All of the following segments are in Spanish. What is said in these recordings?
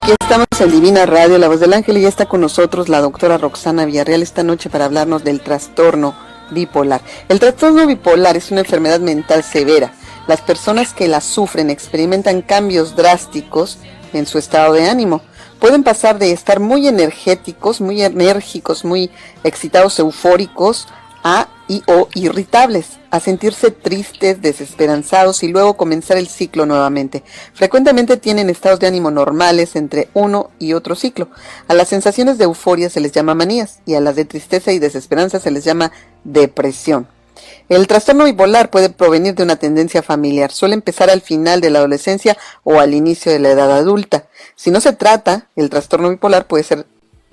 Aquí estamos en Divina Radio, La Voz del Ángel, y ya está con nosotros la doctora Roxana Villarreal esta noche para hablarnos del trastorno bipolar. El trastorno bipolar es una enfermedad mental severa. Las personas que la sufren experimentan cambios drásticos en su estado de ánimo. Pueden pasar de estar muy energéticos, muy enérgicos, muy excitados, eufóricos, o irritables, a sentirse tristes, desesperanzados y luego comenzar el ciclo nuevamente. Frecuentemente tienen estados de ánimo normales entre uno y otro ciclo. A las sensaciones de euforia se les llama manías y a las de tristeza y desesperanza se les llama depresión. El trastorno bipolar puede provenir de una tendencia familiar. Suele empezar al final de la adolescencia o al inicio de la edad adulta. Si no se trata, el trastorno bipolar puede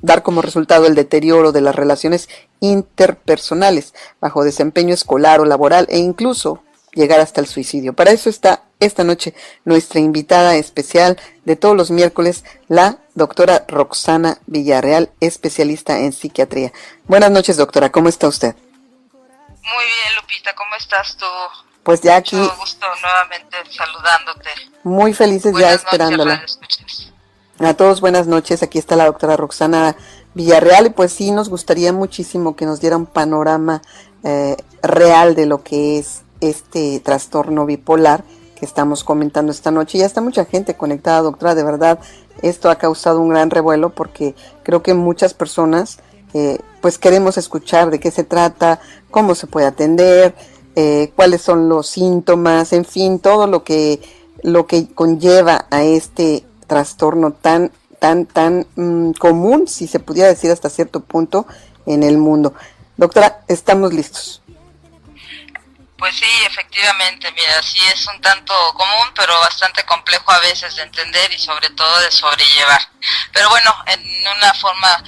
dar como resultado el deterioro de las relaciones interpersonales, bajo desempeño escolar o laboral e incluso llegar hasta el suicidio. Para eso está esta noche nuestra invitada especial de todos los miércoles, la doctora Roxana Villarreal, especialista en psiquiatría. Buenas noches, doctora, ¿cómo está usted? Muy bien, Lupita, ¿cómo estás tú? Pues ya aquí. Mucho gusto nuevamente saludándote. Muy felices ya esperándola. A todos buenas noches, aquí está la doctora Roxana Villarreal y pues sí, nos gustaría muchísimo que nos diera un panorama real de lo que es este trastorno bipolar que estamos comentando esta noche. Ya está mucha gente conectada, doctora, de verdad, esto ha causado un gran revuelo porque creo que muchas personas pues queremos escuchar de qué se trata, cómo se puede atender, cuáles son los síntomas, en fin, todo lo que conlleva a este trastorno tan común, si se pudiera decir hasta cierto punto, en el mundo. Doctora, estamos listos. Pues sí, efectivamente, mira, sí es un tanto común, pero bastante complejo a veces de entender y sobre todo de sobrellevar. Pero bueno, en una forma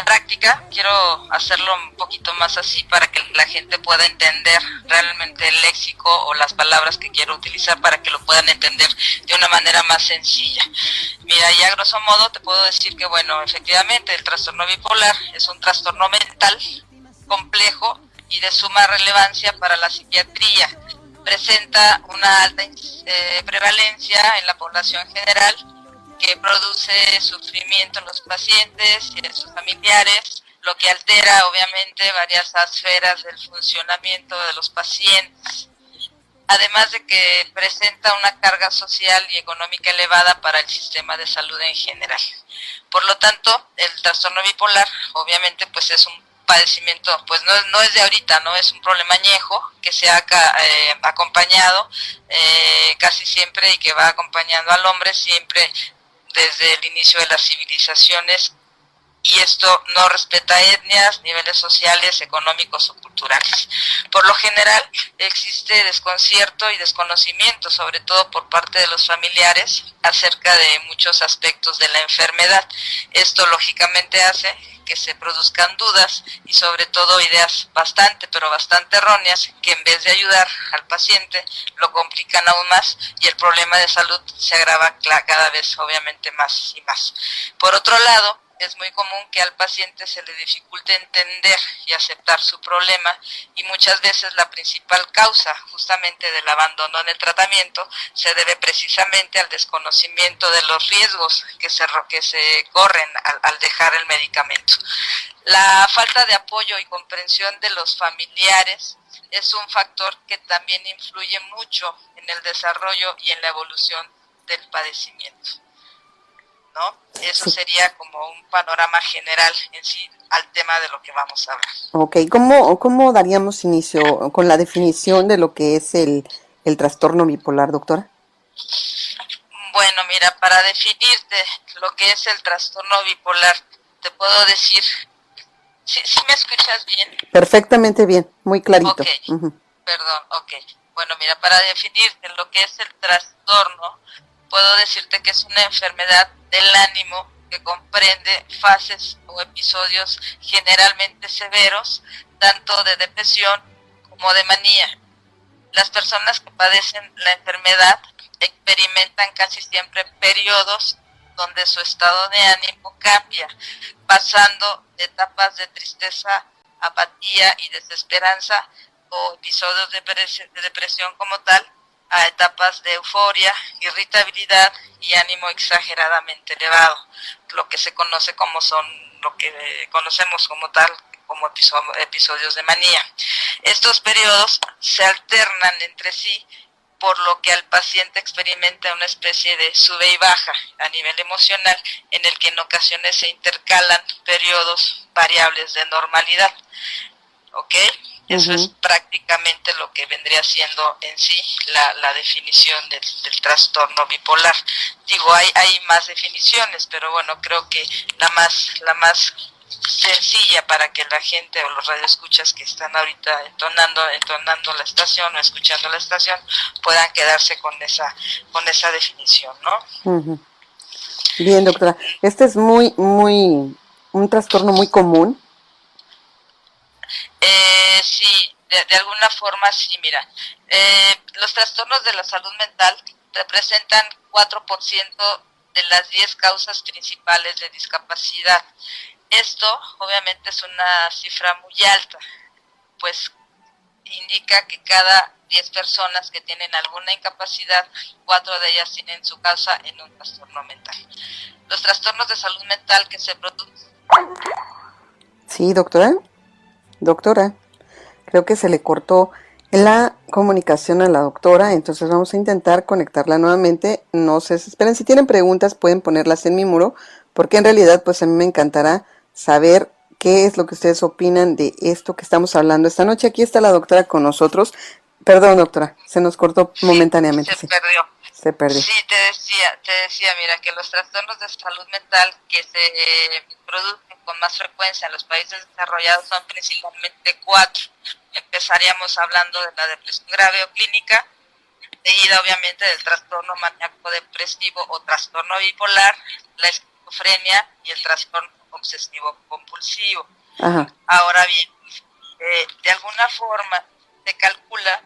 práctica quiero hacerlo un poquito más así para que la gente pueda entender realmente el léxico o las palabras que quiero utilizar para que lo puedan entender de una manera más sencilla. Mira, ya a grosso modo te puedo decir que bueno, efectivamente el trastorno bipolar es un trastorno mental complejo y de suma relevancia para la psiquiatría. Presenta una alta prevalencia en la población general, que produce sufrimiento en los pacientes y en sus familiares, lo que altera obviamente varias esferas del funcionamiento de los pacientes, además de que presenta una carga social y económica elevada para el sistema de salud en general. Por lo tanto, el trastorno bipolar obviamente pues es un padecimiento, pues no es de ahorita, no es un problema añejo que se ha acompañado casi siempre y que va acompañando al hombre siempre desde el inicio de las civilizaciones, y esto no respeta etnias, niveles sociales, económicos o culturales. Por lo general existe desconcierto y desconocimiento, sobre todo por parte de los familiares, acerca de muchos aspectos de la enfermedad. Esto lógicamente hace que se produzcan dudas y sobre todo ideas bastante erróneas que en vez de ayudar al paciente lo complican aún más y el problema de salud se agrava cada vez obviamente más y más. Por otro lado, es muy común que al paciente se le dificulte entender y aceptar su problema y muchas veces la principal causa justamente del abandono en el tratamiento se debe precisamente al desconocimiento de los riesgos que se corren al dejar el medicamento. La falta de apoyo y comprensión de los familiares es un factor que también influye mucho en el desarrollo y en la evolución del padecimiento, ¿no? Eso sería como un panorama general en sí al tema de lo que vamos a hablar. Ok, ¿cómo daríamos inicio con la definición de lo que es el trastorno bipolar, doctora? Bueno, mira, para definirte lo que es el trastorno bipolar, te puedo decir, ¿sí me escuchas bien? Perfectamente bien, muy clarito. Ok, perdón, ok. Bueno, mira, para definirte lo que es el trastorno, puedo decirte que es una enfermedad del ánimo que comprende fases o episodios generalmente severos, tanto de depresión como de manía. Las personas que padecen la enfermedad experimentan casi siempre periodos donde su estado de ánimo cambia, pasando de etapas de tristeza, apatía y desesperanza o episodios de depresión como tal, a etapas de euforia, irritabilidad y ánimo exageradamente elevado, lo que se conoce como lo que conocemos como tal, como episodios de manía. Estos periodos se alternan entre sí, por lo que al paciente experimenta una especie de sube y baja a nivel emocional, en el que en ocasiones se intercalan periodos variables de normalidad. ¿Ok? Eso es prácticamente lo que vendría siendo en sí la definición del trastorno bipolar. Digo, hay más definiciones, pero bueno, creo que la más sencilla para que la gente o los radioescuchas que están ahorita entonando la estación o escuchando la estación puedan quedarse con esa definición, ¿no? Bien, doctora. Este es un trastorno muy común. Sí, de alguna forma sí, mira. Los trastornos de la salud mental representan 4% de las 10 causas principales de discapacidad. Esto obviamente es una cifra muy alta, pues indica que cada 10 personas que tienen alguna incapacidad, 4 de ellas tienen su causa en un trastorno mental. Los trastornos de salud mental que se producen... Sí, doctora. Doctora, creo que se le cortó la comunicación a la doctora, entonces vamos a intentar conectarla nuevamente. No se desesperen, si tienen preguntas pueden ponerlas en mi muro, porque en realidad pues a mí me encantará saber qué es lo que ustedes opinan de esto que estamos hablando esta noche. Aquí está la doctora con nosotros. Perdón, doctora, se nos cortó momentáneamente. Se perdió. Sí, te decía, mira, que los trastornos de salud mental que se producen con más frecuencia en los países desarrollados son principalmente 4. Empezaríamos hablando de la depresión grave o clínica, seguida obviamente del trastorno maníaco-depresivo o trastorno bipolar, la esquizofrenia y el trastorno obsesivo-compulsivo. Ahora bien, de alguna forma se calcula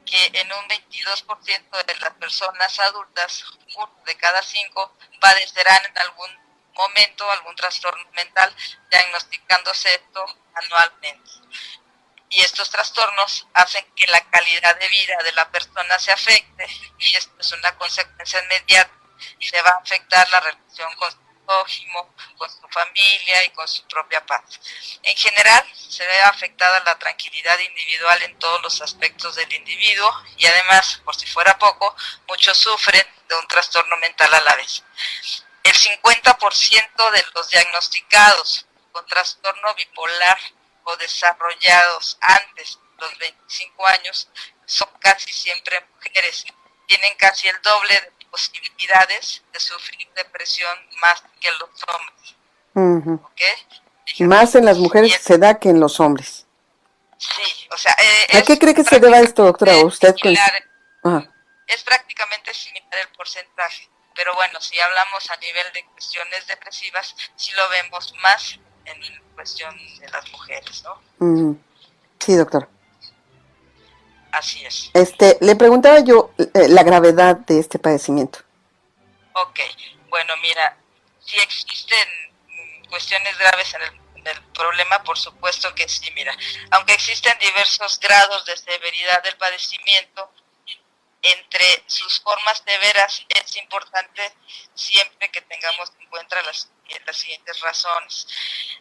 que en un 22% de las personas adultas, 1 de cada 5 padecerán en algún momento algún trastorno mental, diagnosticándose esto anualmente. Y estos trastornos hacen que la calidad de vida de la persona se afecte, y esto es una consecuencia inmediata, y se va a afectar la relación con su prójimo, con su familia y con su propia paz. En general, se ve afectada la tranquilidad individual en todos los aspectos del individuo, y además, por si fuera poco, muchos sufren de un trastorno mental a la vez. El 50% de los diagnosticados con trastorno bipolar o desarrollados antes de los 25 años son casi siempre mujeres. Tienen casi el doble de posibilidades de sufrir depresión más que los hombres. ¿Okay? Más en las mujeres se da que en los hombres. Sí, o sea... ¿A qué cree que se deba esto, doctora? ¿Usted es prácticamente similar el porcentaje, pero bueno, si hablamos a nivel de cuestiones depresivas, sí lo vemos más en cuestión de las mujeres, ¿no? Sí, doctor. Así es. Le preguntaba yo la gravedad de este padecimiento. Ok, bueno, mira, si existen cuestiones graves en el problema, por supuesto que sí, mira, aunque existen diversos grados de severidad del padecimiento, entre sus formas severas es importante siempre que tengamos en cuenta las siguientes razones.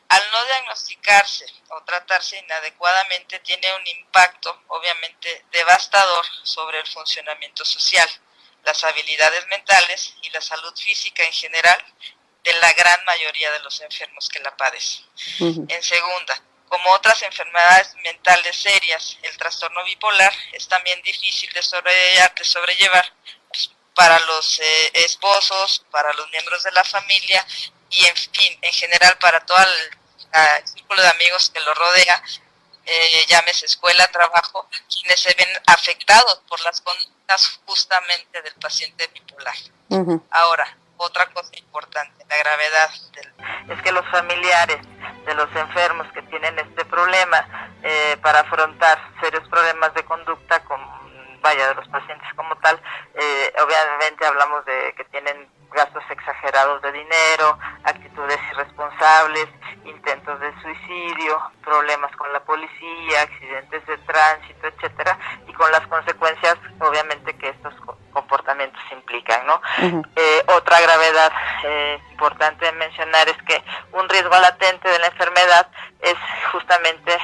Al no diagnosticarse o tratarse inadecuadamente, tiene un impacto obviamente devastador sobre el funcionamiento social, las habilidades mentales y la salud física en general de la gran mayoría de los enfermos que la padecen. En segunda, como otras enfermedades mentales serias, el trastorno bipolar es también difícil de sobrellevar para los esposos, para los miembros de la familia y, en fin, en general para todo el círculo de amigos que lo rodea, llámese escuela, trabajo, quienes se ven afectados por las conductas justamente del paciente bipolar. Ahora, otra cosa importante, la gravedad es que los familiares de los enfermos que tienen este problema, para afrontar serios problemas de conducta, de los pacientes como tal, obviamente hablamos de que tienen gastos exagerados de dinero, actitudes irresponsables irresponsables, intentos de suicidio, problemas con la policía, accidentes de tránsito, etcétera, y con las consecuencias, obviamente, que estos comportamientos implican, ¿no? Otra gravedad importante de mencionar es que un riesgo latente de la enfermedad es justamente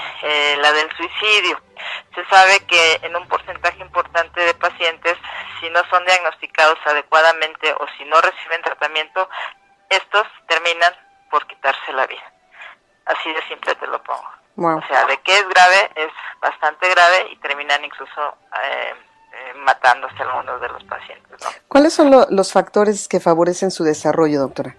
la del suicidio. Se sabe que en un porcentaje importante de pacientes, si no son diagnosticados adecuadamente o si no reciben tratamiento, estos terminan por quitarse la vida. Así de simple te lo pongo. Wow. O sea, de que es grave, es bastante grave y terminan incluso matándose algunos de los pacientes, ¿no? ¿Cuáles son los factores que favorecen su desarrollo, doctora?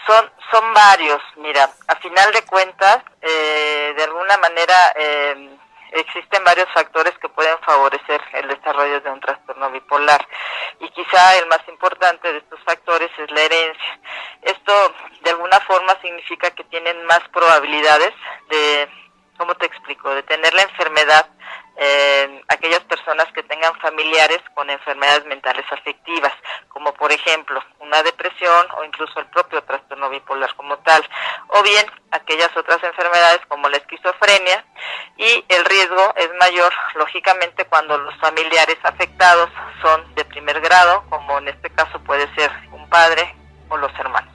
Son varios. Mira, a final de cuentas, de alguna manera existen varios factores que pueden favorecer el desarrollo de un trastorno bipolar, y quizá el más importante de estos factores es la herencia. Esto de alguna forma significa que tienen más probabilidades de, ¿cómo te explico?, de tener la enfermedad aquellas personas que tengan familiares con enfermedades mentales afectivas, como por ejemplo una depresión o incluso el propio trastorno bipolar como tal, o bien aquellas otras enfermedades como la esquizofrenia, y el riesgo es mayor, lógicamente, cuando los familiares afectados son de primer grado, como en este caso puede ser un padre o los hermanos.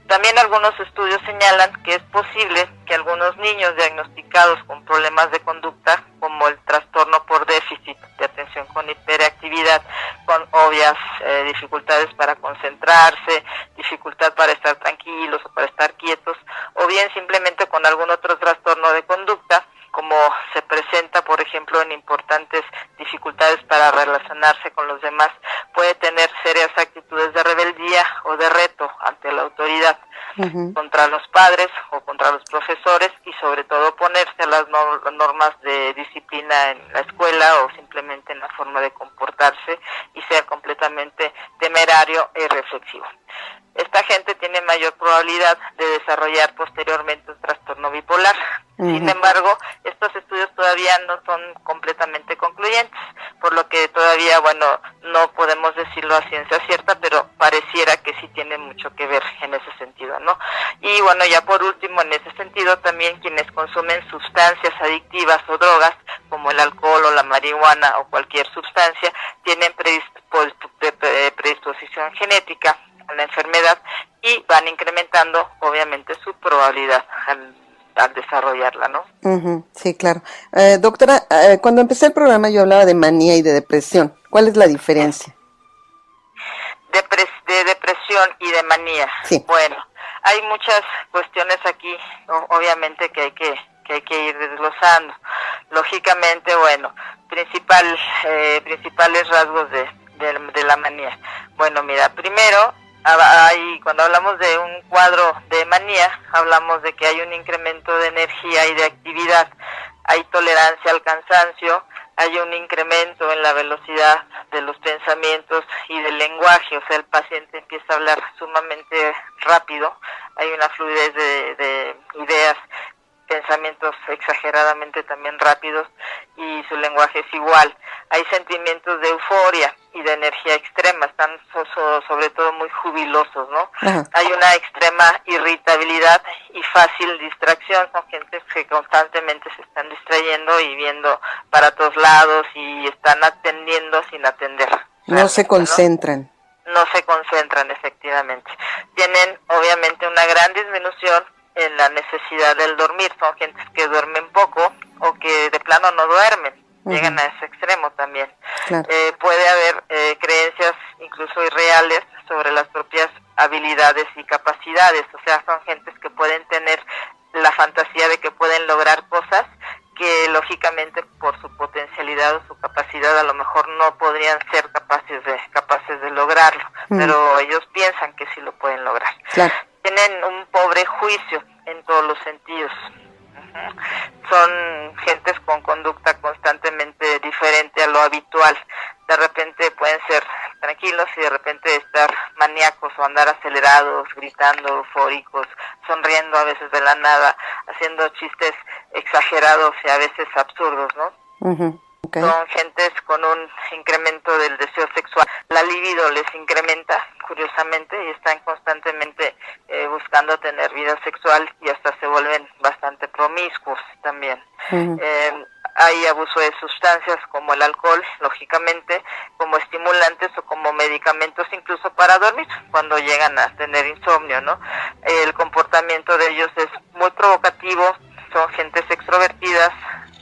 También algunos estudios señalan que es posible que algunos niños diagnosticados con problemas de conducta, como el trastorno por déficit de atención con hiperactividad, con obvias dificultades para concentrarse, dificultad para estar tranquilos o para estar quietos, o bien simplemente con algún otro trastorno de conducta, como se presenta, por ejemplo, en importantes dificultades para relacionarse con los demás, puede tener serias actitudes de rebeldía o de reto ante la autoridad, contra los padres o contra los profesores, y sobre todo oponerse a las normas de disciplina en la escuela o simplemente en la forma de comportarse, y ser completamente temerario e irreflexivo. Esta gente tiene mayor probabilidad de desarrollar posteriormente un trastorno bipolar. Sin embargo, estos estudios todavía no son completamente concluyentes, por lo que todavía, no podemos decirlo a ciencia cierta, pero pareciera que sí tiene mucho que ver en ese sentido, ¿no? Y ya por último, en ese sentido, también quienes consumen sustancias adictivas o drogas, como el alcohol o la marihuana o cualquier sustancia, tienen predisposición genética a la enfermedad y van incrementando, obviamente, su probabilidad al desarrollarla, ¿no? Sí, claro. Doctora, cuando empecé el programa yo hablaba de manía y de depresión. ¿Cuál es la diferencia? De depresión y de manía. Sí. Bueno, hay muchas cuestiones aquí, obviamente, que hay que ir desglosando. Lógicamente, principales rasgos de la manía. Bueno, mira, primero, cuando hablamos de un cuadro de manía, hablamos de que hay un incremento de energía y de actividad, hay tolerancia al cansancio, hay un incremento en la velocidad de los pensamientos y del lenguaje, o sea, el paciente empieza a hablar sumamente rápido, hay una fluidez de ideas, pensamientos exageradamente también rápidos, y su lenguaje es igual. Hay sentimientos de euforia y de energía extrema, están sobre todo muy jubilosos, ¿no? Hay una extrema irritabilidad y fácil distracción, son gentes que constantemente se están distrayendo y viendo para todos lados y están atendiendo sin atender. No se concentran. No se concentran, efectivamente. Tienen obviamente una gran disminución en la necesidad del dormir, son gentes que duermen poco o que de plano no duermen, llegan a ese extremo también. Claro. Puede haber creencias incluso irreales sobre las propias habilidades y capacidades, o sea, son gentes que pueden tener la fantasía de que pueden lograr cosas que lógicamente por su potencialidad o su capacidad a lo mejor no podrían ser capaces de lograrlo, pero ellos piensan que sí lo pueden lograr. Claro. Tienen un pobre juicio en todos los sentidos. Son gentes con conducta constantemente diferente a lo habitual. De repente pueden ser tranquilos y de repente estar maníacos o andar acelerados, gritando, eufóricos, sonriendo a veces de la nada, haciendo chistes exagerados y a veces absurdos, ¿no? Okay. Son gentes con un incremento del deseo sexual. La libido les incrementa, curiosamente, y están constantemente buscando tener vida sexual y hasta se vuelven bastante promiscuos también. Hay abuso de sustancias como el alcohol, lógicamente, como estimulantes o como medicamentos incluso para dormir, cuando llegan a tener insomnio, ¿no? El comportamiento de ellos es muy provocativo, son gentes extrovertidas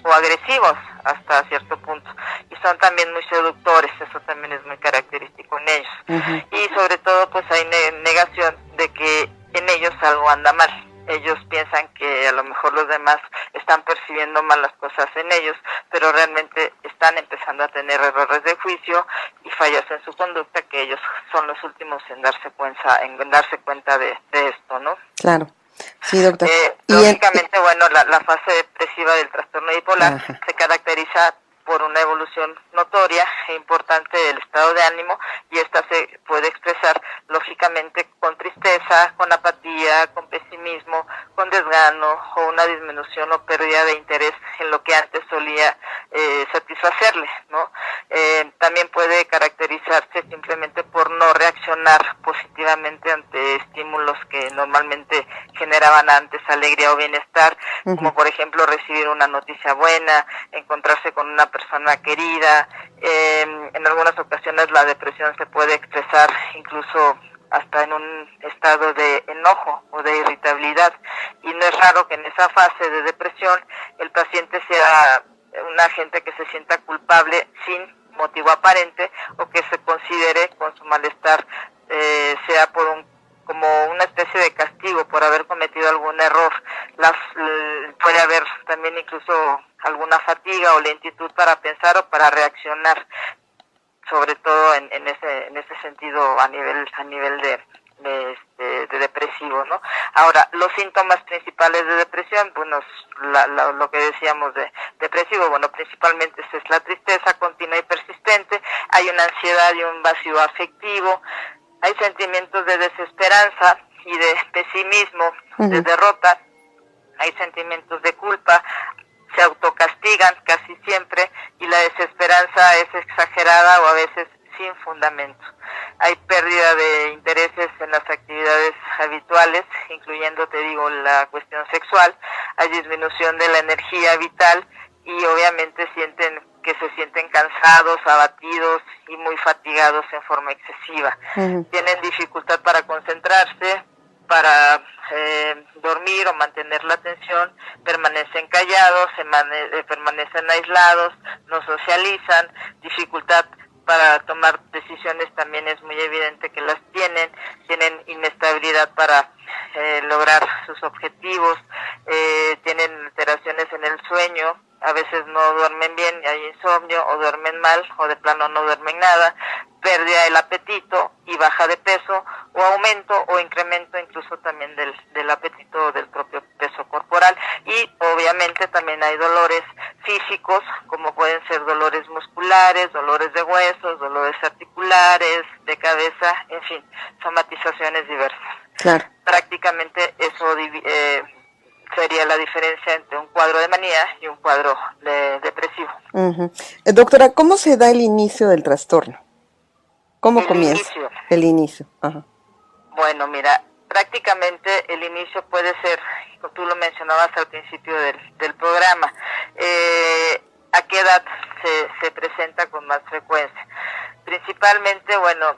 o agresivos hasta cierto punto, y son también muy seductores, eso también es muy característico en ellos. Y sobre todo pues hay negación de que en ellos algo anda mal. Ellos piensan que a lo mejor los demás están percibiendo mal las cosas en ellos, pero realmente están empezando a tener errores de juicio y fallas en su conducta, que ellos son los últimos en darse cuenta de esto, ¿no? Claro. Sí, doctor. Lógicamente, bueno, la fase depresiva del trastorno bipolar se caracteriza por una evolución notoria e importante del estado de ánimo, y esta se puede expresar lógicamente con tristeza, con apatía, con pesimismo, con desgano o una disminución o pérdida de interés en lo que antes solía satisfacerle, ¿no? También puede caracterizarse simplemente por no reaccionar positivamente ante estímulos que normalmente generaban antes alegría o bienestar, como por ejemplo recibir una noticia buena, encontrarse con una persona querida. En algunas ocasiones la depresión se puede expresar incluso hasta en un estado de enojo o de irritabilidad, y no es raro que en esa fase de depresión el paciente sea una gente que se sienta culpable sin motivo aparente, o que se considere con su malestar sea por como una especie de castigo por haber cometido algún error. Puede haber también incluso alguna fatiga o lentitud para pensar o para reaccionar, sobre todo en ese sentido a nivel de depresivo, ¿no? Ahora, los síntomas principales de depresión, bueno, lo que decíamos de depresivo, bueno, principalmente es la tristeza continua y persistente, hay una ansiedad y un vacío afectivo, hay sentimientos de desesperanza y de pesimismo, de derrota, hay sentimientos de culpa, se autocastigan casi siempre, y la desesperanza es exagerada o a veces sin fundamento. Hay pérdida de intereses en las actividades habituales, incluyendo, te digo, la cuestión sexual, hay disminución de la energía vital, y obviamente se sienten cansados, abatidos y muy fatigados en forma excesiva. Tienen dificultad para concentrarse, para dormir o mantener la atención, permanecen callados, permanecen aislados, no socializan, dificultad para tomar decisiones también es muy evidente que las tienen inestabilidad para lograr sus objetivos, tienen alteraciones en el sueño, a veces no duermen bien, hay insomnio, o duermen mal, o de plano no duermen nada, pérdida del apetito y baja de peso, o aumento o incremento incluso también del apetito o del propio peso corporal. Y obviamente también hay dolores físicos, como pueden ser dolores musculares, dolores de huesos, dolores articulares, de cabeza, en fin, somatizaciones diversas. Claro. Prácticamente eso sería la diferencia entre un cuadro de manía y un cuadro depresivo. Doctora, ¿cómo se da el inicio del trastorno? ¿Cómo comienza? El inicio. Bueno, mira, prácticamente el inicio puede ser, como tú lo mencionabas al principio del programa, ¿a qué edad se presenta con más frecuencia? Principalmente, bueno,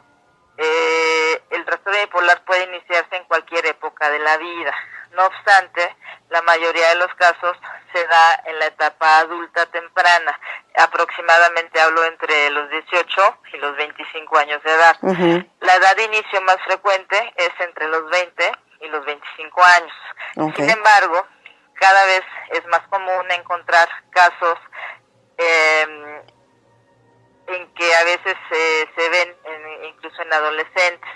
el trastorno bipolar puede iniciarse en cualquier época de la vida. No obstante, la mayoría de los casos se da en la etapa adulta temprana, aproximadamente hablo entre los 18 y los 25 años de edad. La edad de inicio más frecuente es entre los 20 y los 25 años. Sin embargo, cada vez es más común encontrar casos en que a veces se ven incluso en adolescentes.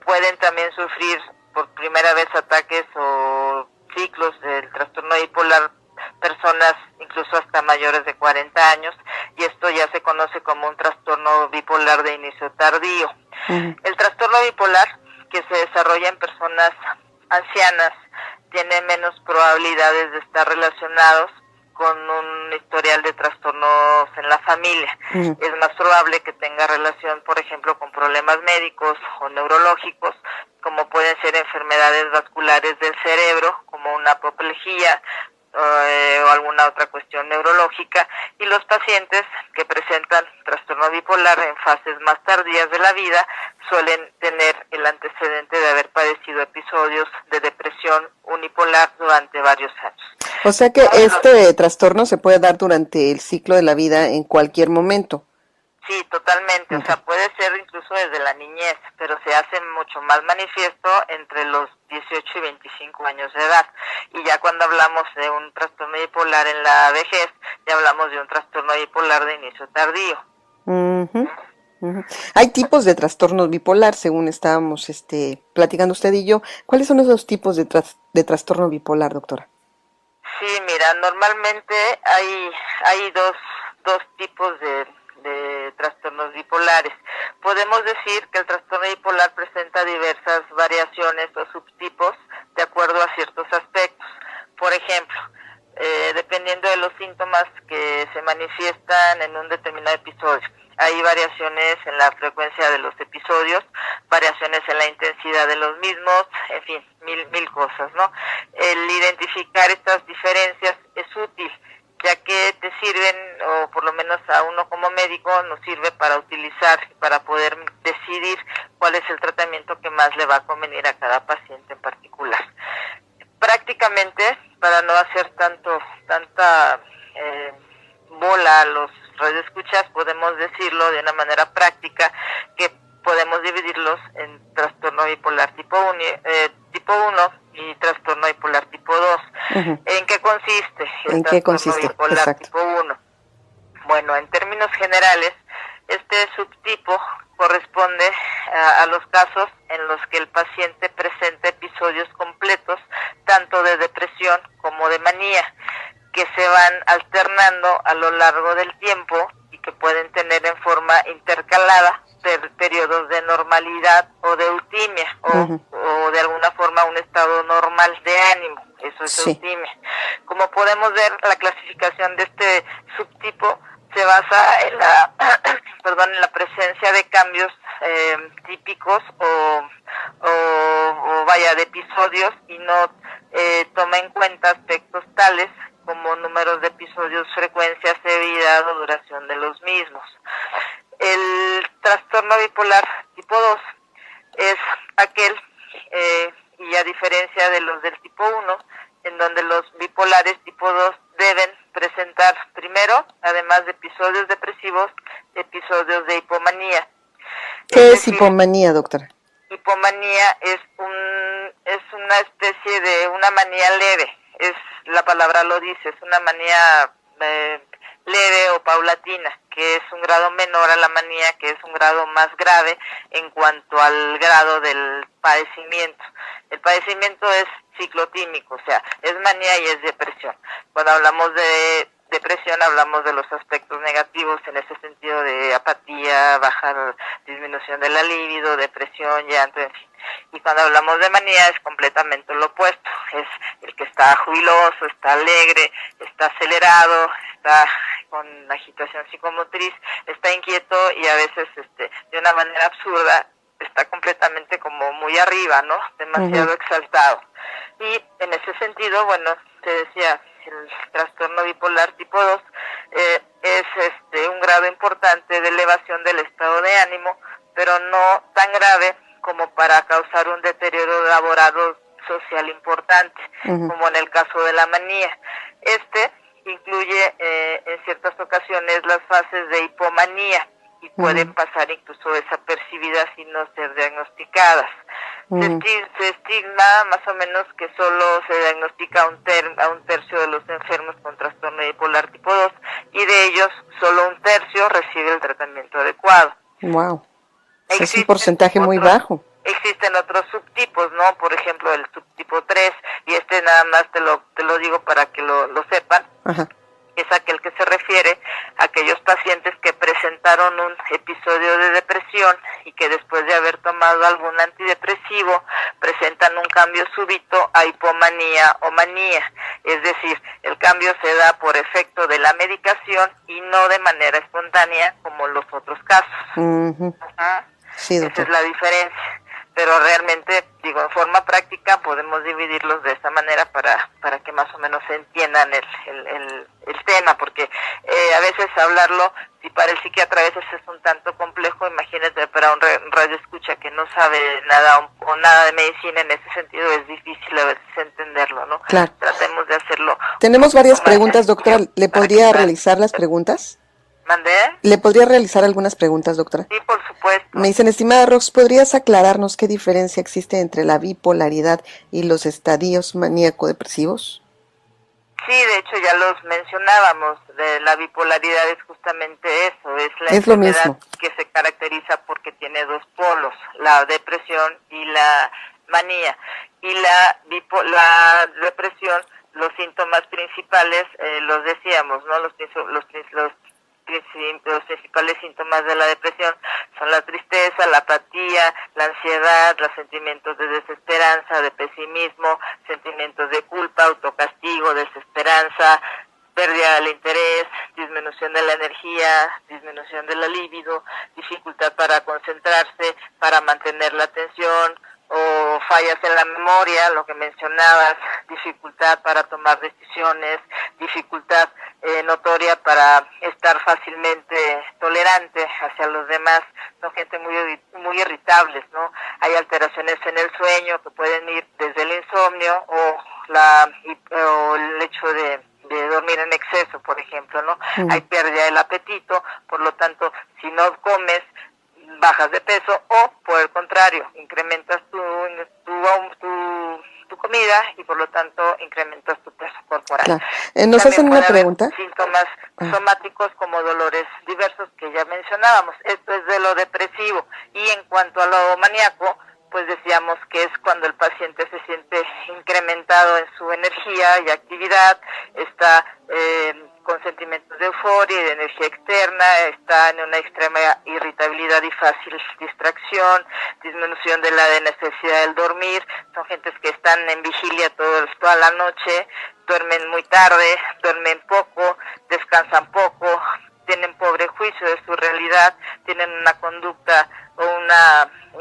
Pueden también sufrir por primera vez ataques o ciclos del trastorno bipolar personas incluso hasta mayores de 40 años, y esto ya se conoce como un trastorno bipolar de inicio tardío. El trastorno bipolar, que se desarrolla en personas ancianas, tiene menos probabilidades de estar relacionados con un historial de trastornos en la familia. Es más probable que tenga relación, por ejemplo, con problemas médicos o neurológicos, como pueden ser enfermedades vasculares del cerebro, como una apoplejía, o alguna otra cuestión neurológica, y los pacientes que presentan trastorno bipolar en fases más tardías de la vida suelen tener el antecedente de haber padecido episodios de depresión unipolar durante varios años. O sea que este trastorno se puede dar durante el ciclo de la vida en cualquier momento. Sí, totalmente, o sea, puede ser incluso desde la niñez, pero se hace mucho más manifiesto entre los 18 y 25 años de edad. Y ya cuando hablamos de un trastorno bipolar en la vejez, ya hablamos de un trastorno bipolar de inicio tardío. Hay tipos de trastornos bipolar, según estábamos platicando usted y yo. ¿Cuáles son esos tipos de trastorno bipolar, doctora? Sí, mira, normalmente hay dos tipos de trastornos bipolares. Podemos decir que el trastorno bipolar presenta diversas variaciones o subtipos de acuerdo a ciertos aspectos. Por ejemplo, dependiendo de los síntomas que se manifiestan en un determinado episodio. Hay variaciones en la frecuencia de los episodios, variaciones en la intensidad de los mismos, en fin, mil cosas, ¿no? El identificar estas diferencias es útil, ya que te sirven, o por lo menos a uno como médico, nos sirve para utilizar, para poder decidir cuál es el tratamiento que más le va a convenir a cada paciente en particular. Prácticamente, para no hacer tanta bola a los radioescuchas, podemos decirlo de una manera práctica, que podemos dividirlos en trastorno bipolar tipo 1 y trastorno bipolar tipo 2. ¿En qué consiste el trastorno bipolar Exacto. tipo 1? Bueno, en términos generales, este subtipo corresponde a los casos en los que el paciente presenta episodios completos, tanto de depresión como de manía, que se van alternando a lo largo del tiempo y que pueden tener en forma intercalada periodos de normalidad o de eutimia, o de alguna forma un estado normal de ánimo. Eso es eutimia. Como podemos ver, la clasificación de este subtipo se basa en la en la presencia de cambios típicos o de episodios, y no toma en cuenta aspectos tales como números de episodios, frecuencia, severidad o duración de los mismos. El trastorno bipolar tipo 2 es aquel, y a diferencia de los del tipo 1, en donde los bipolares tipo 2 deben presentar primero, además de episodios depresivos, episodios de hipomanía. ¿Qué es hipomanía, doctora? Hipomanía es una especie de una manía leve, la palabra lo dice, es una manía leve o paulatina, que es un grado menor a la manía, que es un grado más grave en cuanto al grado del padecimiento. El padecimiento es ciclotímico, o sea, es manía y es depresión. Cuando hablamos de depresión hablamos de los aspectos negativos en ese sentido de apatía, baja disminución de la libido, depresión, llanto, en fin. Y cuando hablamos de manía es completamente lo opuesto, es el que está jubiloso, está alegre, está acelerado, está con agitación psicomotriz, está inquieto y a veces de una manera absurda está completamente como muy arriba, ¿no? Demasiado exaltado. Y en ese sentido, bueno, te decía, el trastorno bipolar tipo 2 es un grado importante de elevación del estado de ánimo, pero no tan grave como para causar un deterioro laboral o social importante, como en el caso de la manía. Incluye en ciertas ocasiones las fases de hipomanía y pueden pasar incluso desapercibidas y no ser diagnosticadas. Se estigma más o menos que solo se diagnostica a un tercio de los enfermos con trastorno bipolar tipo 2 y de ellos solo un tercio recibe el tratamiento adecuado. Wow, es un porcentaje muy bajo. Existen otros subtipos, ¿no? Por ejemplo, el subtipo 3, y nada más te lo digo para que lo sepan. Es aquel que se refiere a aquellos pacientes que presentaron un episodio de depresión y que después de haber tomado algún antidepresivo presentan un cambio súbito a hipomanía o manía. es decir, el cambio se da por efecto de la medicación y no de manera espontánea como los otros casos. Ajá. Sí, esa es la diferencia. Pero realmente, digo, en forma práctica podemos dividirlos de esta manera para que más o menos se entiendan el tema, porque a veces hablarlo, si para el psiquiatra a veces es un tanto complejo, imagínate para un radioescucha que no sabe nada o nada de medicina, en ese sentido es difícil a veces entenderlo, ¿no? Claro. Tratemos de hacerlo. Tenemos varias preguntas, doctora. ¿Le podría realizar las preguntas? ¿Mandé? ¿Le podría realizar algunas preguntas, doctora? Sí, por supuesto. Me dicen, estimada Rox, ¿podrías aclararnos qué diferencia existe entre la bipolaridad y los estadios maníaco-depresivos? Sí, de hecho ya los mencionábamos, la bipolaridad es justamente eso, es la enfermedad que se caracteriza porque tiene dos polos, la depresión y la manía. Y la depresión, los síntomas principales, los decíamos, ¿no? Los principales síntomas de la depresión son la tristeza, la apatía, la ansiedad, los sentimientos de desesperanza, de pesimismo, sentimientos de culpa, autocastigo, desesperanza, pérdida del interés, disminución de la energía, disminución de la libido, dificultad para concentrarse, para mantener la atención, o fallas en la memoria, lo que mencionabas, dificultad para tomar decisiones, dificultad notoria para estar fácilmente tolerante hacia los demás. Son gente muy irritables, ¿no? Hay alteraciones en el sueño que pueden ir desde el insomnio o el hecho de dormir en exceso, por ejemplo, ¿no? Hay pérdida del apetito, por lo tanto, si no comes, bajas de peso, o por el contrario, incrementas tu comida y por lo tanto incrementas tu peso corporal. Claro. Nos hacen una pregunta. Síntomas somáticos como dolores diversos que ya mencionábamos. Esto es de lo depresivo. Y en cuanto a lo maníaco, pues decíamos que es cuando el paciente se siente incrementado en su energía y actividad, está con sentimientos de euforia y de energía externa, está en una extrema irritabilidad y fácil distracción, disminución de la necesidad del dormir. Son gentes que están en vigilia toda la noche, duermen muy tarde, duermen poco, descansan poco, tienen pobre juicio de su realidad, tienen una conducta o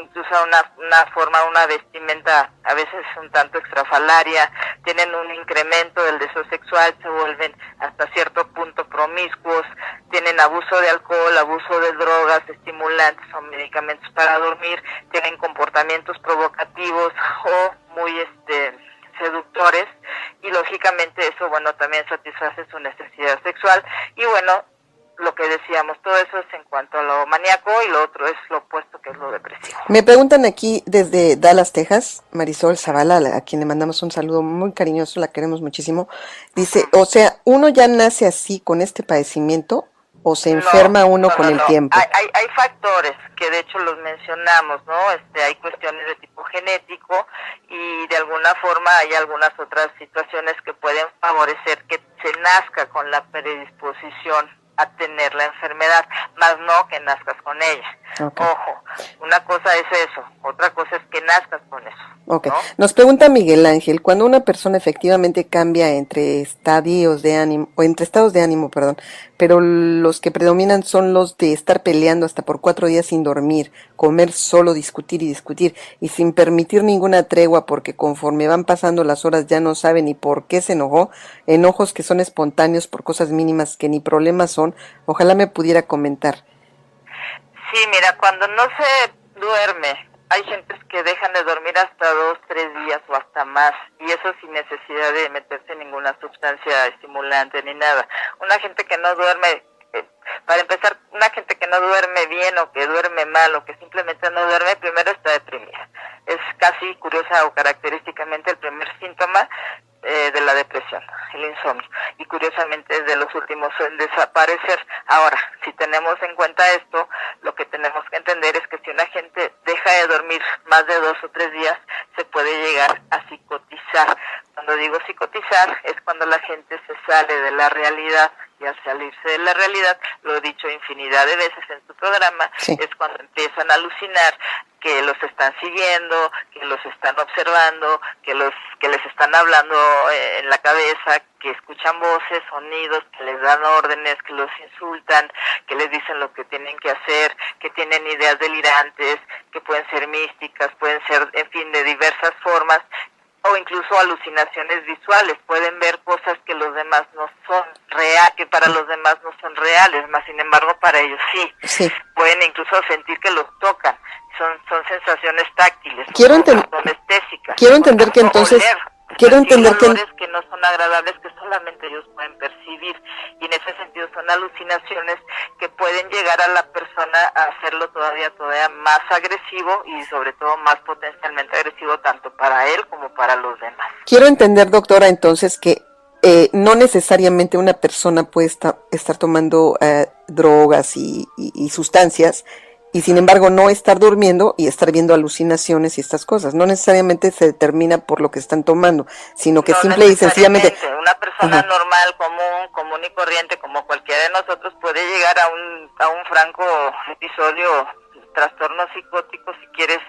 incluso una forma, una vestimenta a veces un tanto extrafalaria, tienen un incremento del deseo sexual, se vuelven hasta cierto punto promiscuos, tienen abuso de alcohol, abuso de drogas, estimulantes o medicamentos para dormir, tienen comportamientos provocativos o muy seductores, y lógicamente eso, bueno, también satisface su necesidad sexual. Y bueno, lo que decíamos, todo eso es en cuanto a lo maníaco, y lo otro es lo opuesto, que es lo depresivo. Me preguntan aquí desde Dallas, Texas, Marisol Zavala, a quien le mandamos un saludo muy cariñoso, la queremos muchísimo. Dice, o sea, ¿uno ya nace así con este padecimiento o se enferma uno con el tiempo? Hay factores que de hecho los mencionamos, ¿no? Hay cuestiones de tipo genético, y de alguna forma hay algunas otras situaciones que pueden favorecer que se nazca con la predisposición a tener la enfermedad, más no que nazcas con ella. Okay. Ojo, una cosa es eso, otra cosa es que nazcas con eso. Okay. ¿No? Nos pregunta Miguel Ángel, cuando una persona efectivamente cambia entre estados de ánimo, pero los que predominan son los de estar peleando hasta por 4 días sin dormir, comer solo, discutir y sin permitir ninguna tregua, porque conforme van pasando las horas ya no sabe ni por qué se enojó, enojos que son espontáneos por cosas mínimas que ni problemas son. Ojalá me pudiera comentar. Sí, mira, cuando no se duerme, hay gentes que dejan de dormir hasta 2, 3 días o hasta más, y eso sin necesidad de meterse ninguna sustancia estimulante ni nada. Una gente que no duerme, para empezar, una gente que no duerme bien o que duerme mal o que simplemente no duerme, primero está deprimida. Es casi curiosa o característicamente el primer síntoma de la depresión, el insomnio, y curiosamente es de los últimos en desaparecer. Ahora, si tenemos en cuenta esto, lo que tenemos que entender es que si una gente deja de dormir más de 2 o 3 días, se puede llegar a psicotizar. Cuando digo psicotizar, es cuando la gente se sale de la realidad y a salirse de la realidad, lo he dicho infinidad de veces en tu programa, sí, es cuando empiezan a alucinar que los están siguiendo, que los están observando, que les están hablando en la cabeza, que escuchan voces, sonidos, que les dan órdenes, que los insultan, que les dicen lo que tienen que hacer, que tienen ideas delirantes, que pueden ser místicas, pueden ser, en fin, de diversas formas, o incluso alucinaciones visuales, pueden ver cosas que los demás no son reales, que para los demás no son reales, más sin embargo para ellos sí. sí. Pueden incluso sentir que los tocan, son sensaciones táctiles, Quiero son anestésicas. Quiero entender que entonces, olores que no son agradables, que solamente ellos pueden percibir, y en ese sentido son alucinaciones que pueden llegar a la persona a hacerlo todavía más agresivo y sobre todo más potencialmente agresivo tanto para él como para los demás. Quiero entender, doctora, entonces que no necesariamente una persona puede estar tomando drogas y sustancias y sin embargo no estar durmiendo y estar viendo alucinaciones y estas cosas. No necesariamente se determina por lo que están tomando, sino que simple y sencillamente... Una persona normal, común y corriente, como cualquiera de nosotros, puede llegar a un franco episodio, trastorno psicótico, si quieres,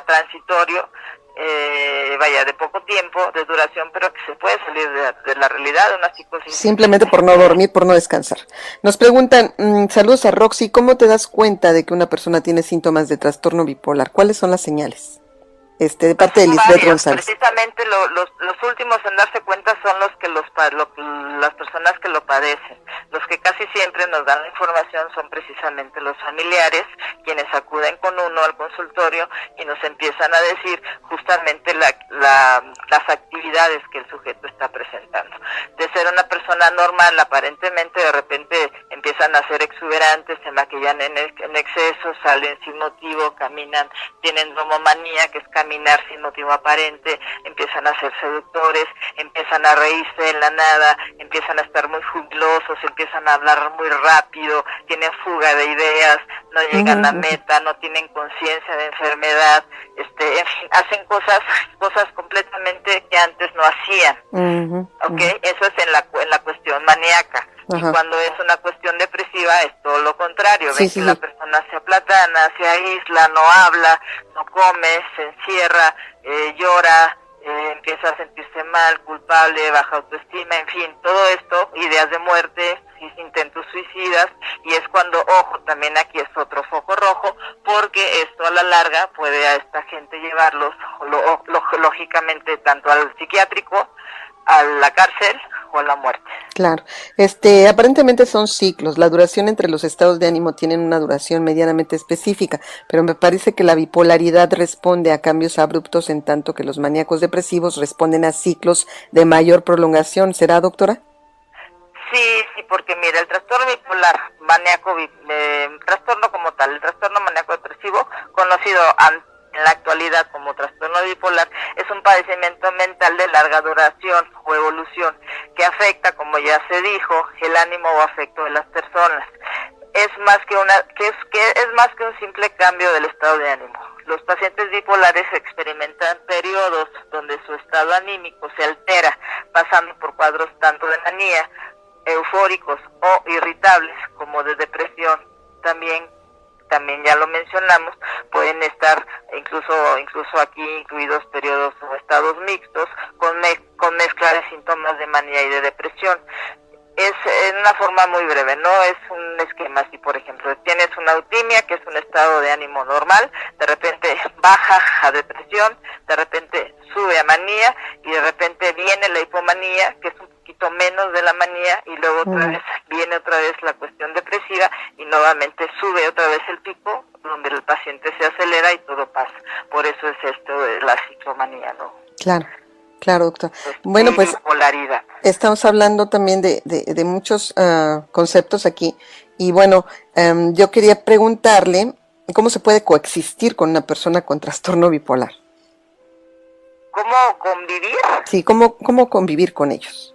transitorio, de poco tiempo, de duración, pero que se puede salir de la realidad de una psicosis. Simplemente por no dormir, por no descansar. Nos preguntan, saludos a Roxy, ¿cómo te das cuenta de que una persona tiene síntomas de trastorno bipolar? ¿Cuáles son las señales? De parte de Lisbeth González. Precisamente los últimos en darse cuenta son las personas que lo padecen. Los que casi siempre nos dan la información son precisamente los familiares, quienes acuden con uno al consultorio y nos empiezan a decir justamente las actividades que el sujeto está presentando. De ser una persona normal, aparentemente de repente empiezan a ser exuberantes, se maquillan en exceso, salen sin motivo, caminan, tienen dromomanía, que es caminar sin motivo aparente, empiezan a ser seductores, empiezan a reírse en la nada, empiezan a estar muy jubilosos, empiezan a hablar muy rápido, tienen fuga de ideas, no llegan a meta, no tienen conciencia de enfermedad, en fin, hacen cosas completamente que antes no hacían, ¿okay? Eso es en la cuestión maníaca. Y cuando es una cuestión depresiva es todo lo contrario, ven que la persona se aplatana, se aísla, no habla, no come, se encierra, llora, empieza a sentirse mal, culpable, baja autoestima, en fin, todo esto, ideas de muerte, intentos suicidas, y es cuando, ojo, también aquí es otro foco rojo, porque esto a la larga puede a esta gente llevarlos, lógicamente, tanto al psiquiátrico, a la cárcel o a la muerte. Claro, aparentemente son ciclos, la duración entre los estados de ánimo tienen una duración medianamente específica, pero me parece que la bipolaridad responde a cambios abruptos en tanto que los maníacos depresivos responden a ciclos de mayor prolongación, ¿será, doctora? Sí, porque mira, el trastorno bipolar, trastorno como tal, el trastorno maníaco depresivo, conocido en la actualidad como trastorno bipolar, es un padecimiento mental de larga duración o evolución que afecta, como ya se dijo, el ánimo o afecto de las personas. Es más que un simple cambio del estado de ánimo. Los pacientes bipolares experimentan periodos donde su estado anímico se altera, pasando por cuadros tanto de manía, eufóricos o irritables, como de depresión. También ya lo mencionamos, pueden estar incluso aquí incluidos periodos o estados mixtos con mezcla de síntomas de manía y de depresión. Es en una forma muy breve, no es un esquema así. Por ejemplo, tienes una eutimia, que es un estado de ánimo normal, de repente baja a depresión, de repente sube a manía y de repente viene la hipomanía, que es un poquito menos de la manía, y luego viene otra vez la cuestión depresiva y nuevamente sube otra vez el pico, donde el paciente se acelera y todo pasa. Por eso es esto de la ciclomanía, ¿no? Claro, doctor. Bueno, pues bipolaridad. Estamos hablando también de muchos conceptos aquí y bueno, yo quería preguntarle cómo se puede coexistir con una persona con trastorno bipolar. ¿Cómo convivir? Sí, ¿cómo convivir con ellos?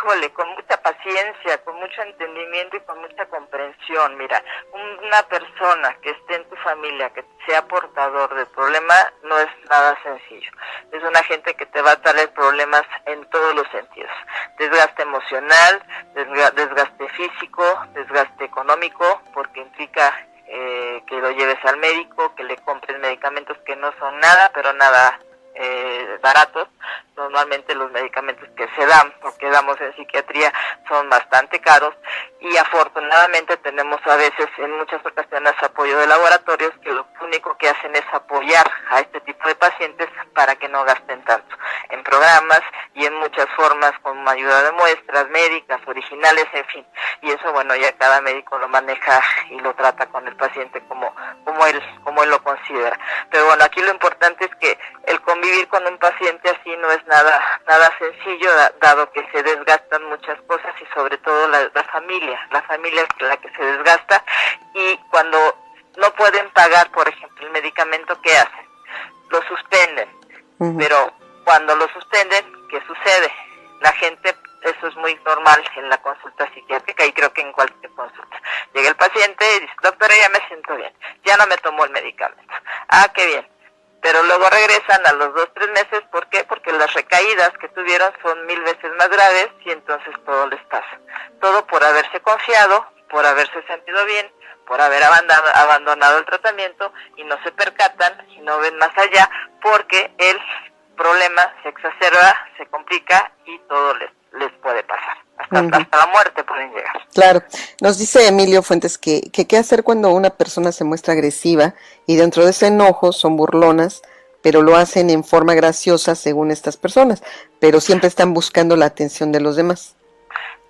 híjole, con mucha paciencia, con mucho entendimiento y con mucha comprensión. Mira, una persona que esté en tu familia, que sea portador del problema, no es nada sencillo. Es una gente que te va a traer problemas en todos los sentidos. Desgaste emocional, desgaste físico, desgaste económico, porque implica que lo lleves al médico, que le compres medicamentos que no son nada, pero nada baratos. Normalmente los medicamentos que se dan o que damos en psiquiatría son bastante caros, y afortunadamente tenemos a veces, en muchas ocasiones, apoyo de laboratorios que lo único que hacen es apoyar a este tipo de pacientes para que no gasten tanto en programas y en muchas formas, con ayuda de muestras médicas, originales, en fin. Y eso, bueno, ya cada médico lo maneja y lo trata con el paciente como él lo considera. Pero bueno, aquí lo importante es que el convivir con un paciente así no es nada sencillo, dado que se desgastan muchas cosas, y sobre todo la familia es la que se desgasta, y cuando no pueden pagar, por ejemplo, el medicamento, ¿qué hacen? Lo suspenden. Pero cuando lo suspenden, ¿qué sucede? La gente, eso es muy normal en la consulta psiquiátrica, y creo que en cualquier consulta. Llega el paciente y dice: doctora, ya me siento bien, ya no me tomó el medicamento. Ah, qué bien. Pero luego regresan a los 2-3 meses. ¿Por qué? Porque las recaídas que tuvieron son 1000 veces más graves, y entonces todo les pasa. Todo por haberse confiado, por haberse sentido bien, por haber abandonado el tratamiento, y no se percatan y no ven más allá, porque el problema se exacerba, se complica, y todo les puede pasar. Hasta la muerte pueden llegar. Claro. Nos dice Emilio Fuentes que qué hacer cuando una persona se muestra agresiva y dentro de ese enojo son burlonas, pero lo hacen en forma graciosa según estas personas, pero siempre están buscando la atención de los demás.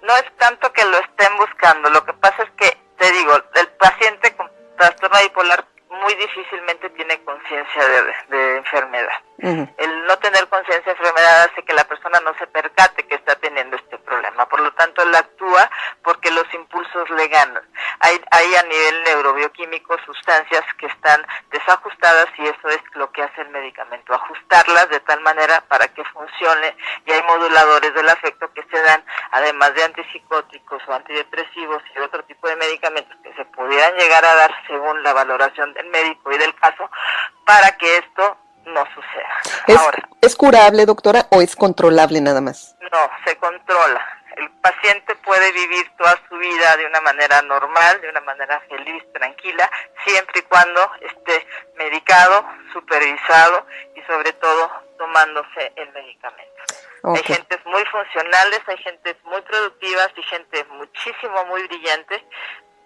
No es tanto que lo estén buscando, lo que pasa es que, te digo, el paciente con trastorno bipolar muy difícilmente tiene conciencia de enfermedad. El no tener conciencia de enfermedad hace que la persona no se percate que está teniendo este problema. Por lo tanto, él actúa porque los impulsos le ganan. Hay a nivel neurobioquímico sustancias que están desajustadas, y eso es lo que hace el medicamento, ajustarlas de tal manera para que funcione. Y hay moduladores del afecto que se dan, además de antipsicóticos o antidepresivos y otro tipo de medicamentos que se pudieran llegar a dar según la valoración del médico y del caso, para que esto no suceda. ¿Es curable, doctora, o es controlable nada más? No, se controla. El paciente puede vivir toda su vida de una manera normal, de una manera feliz, tranquila, siempre y cuando esté medicado, supervisado y sobre todo tomándose el medicamento. Hay gentes muy funcionales, hay gentes muy productivas y gente muchísimo, muy brillante,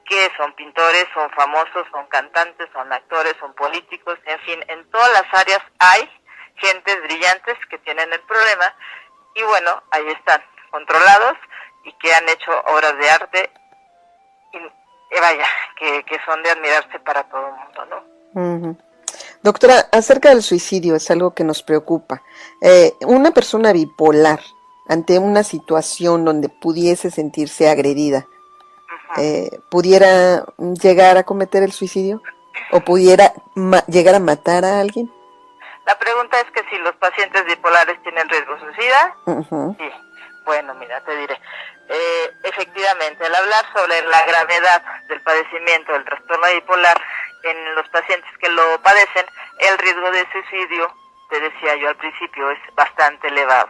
que son pintores, son famosos, son cantantes, son actores, son políticos, en fin, en todas las áreas hay gentes brillantes que tienen el problema, y bueno, ahí están, controlados, y que han hecho obras de arte, y vaya, que son de admirarse para todo el mundo, ¿no? Doctora, acerca del suicidio, es algo que nos preocupa. Una persona bipolar, ante una situación donde pudiese sentirse agredida, ¿pudiera llegar a cometer el suicidio? ¿O pudiera llegar a matar a alguien? La pregunta es que si los pacientes bipolares tienen riesgo suicida. Sí. Bueno, mira, te diré. Efectivamente, al hablar sobre la gravedad del padecimiento del trastorno bipolar en los pacientes que lo padecen, el riesgo de suicidio, te decía yo al principio, es bastante elevado.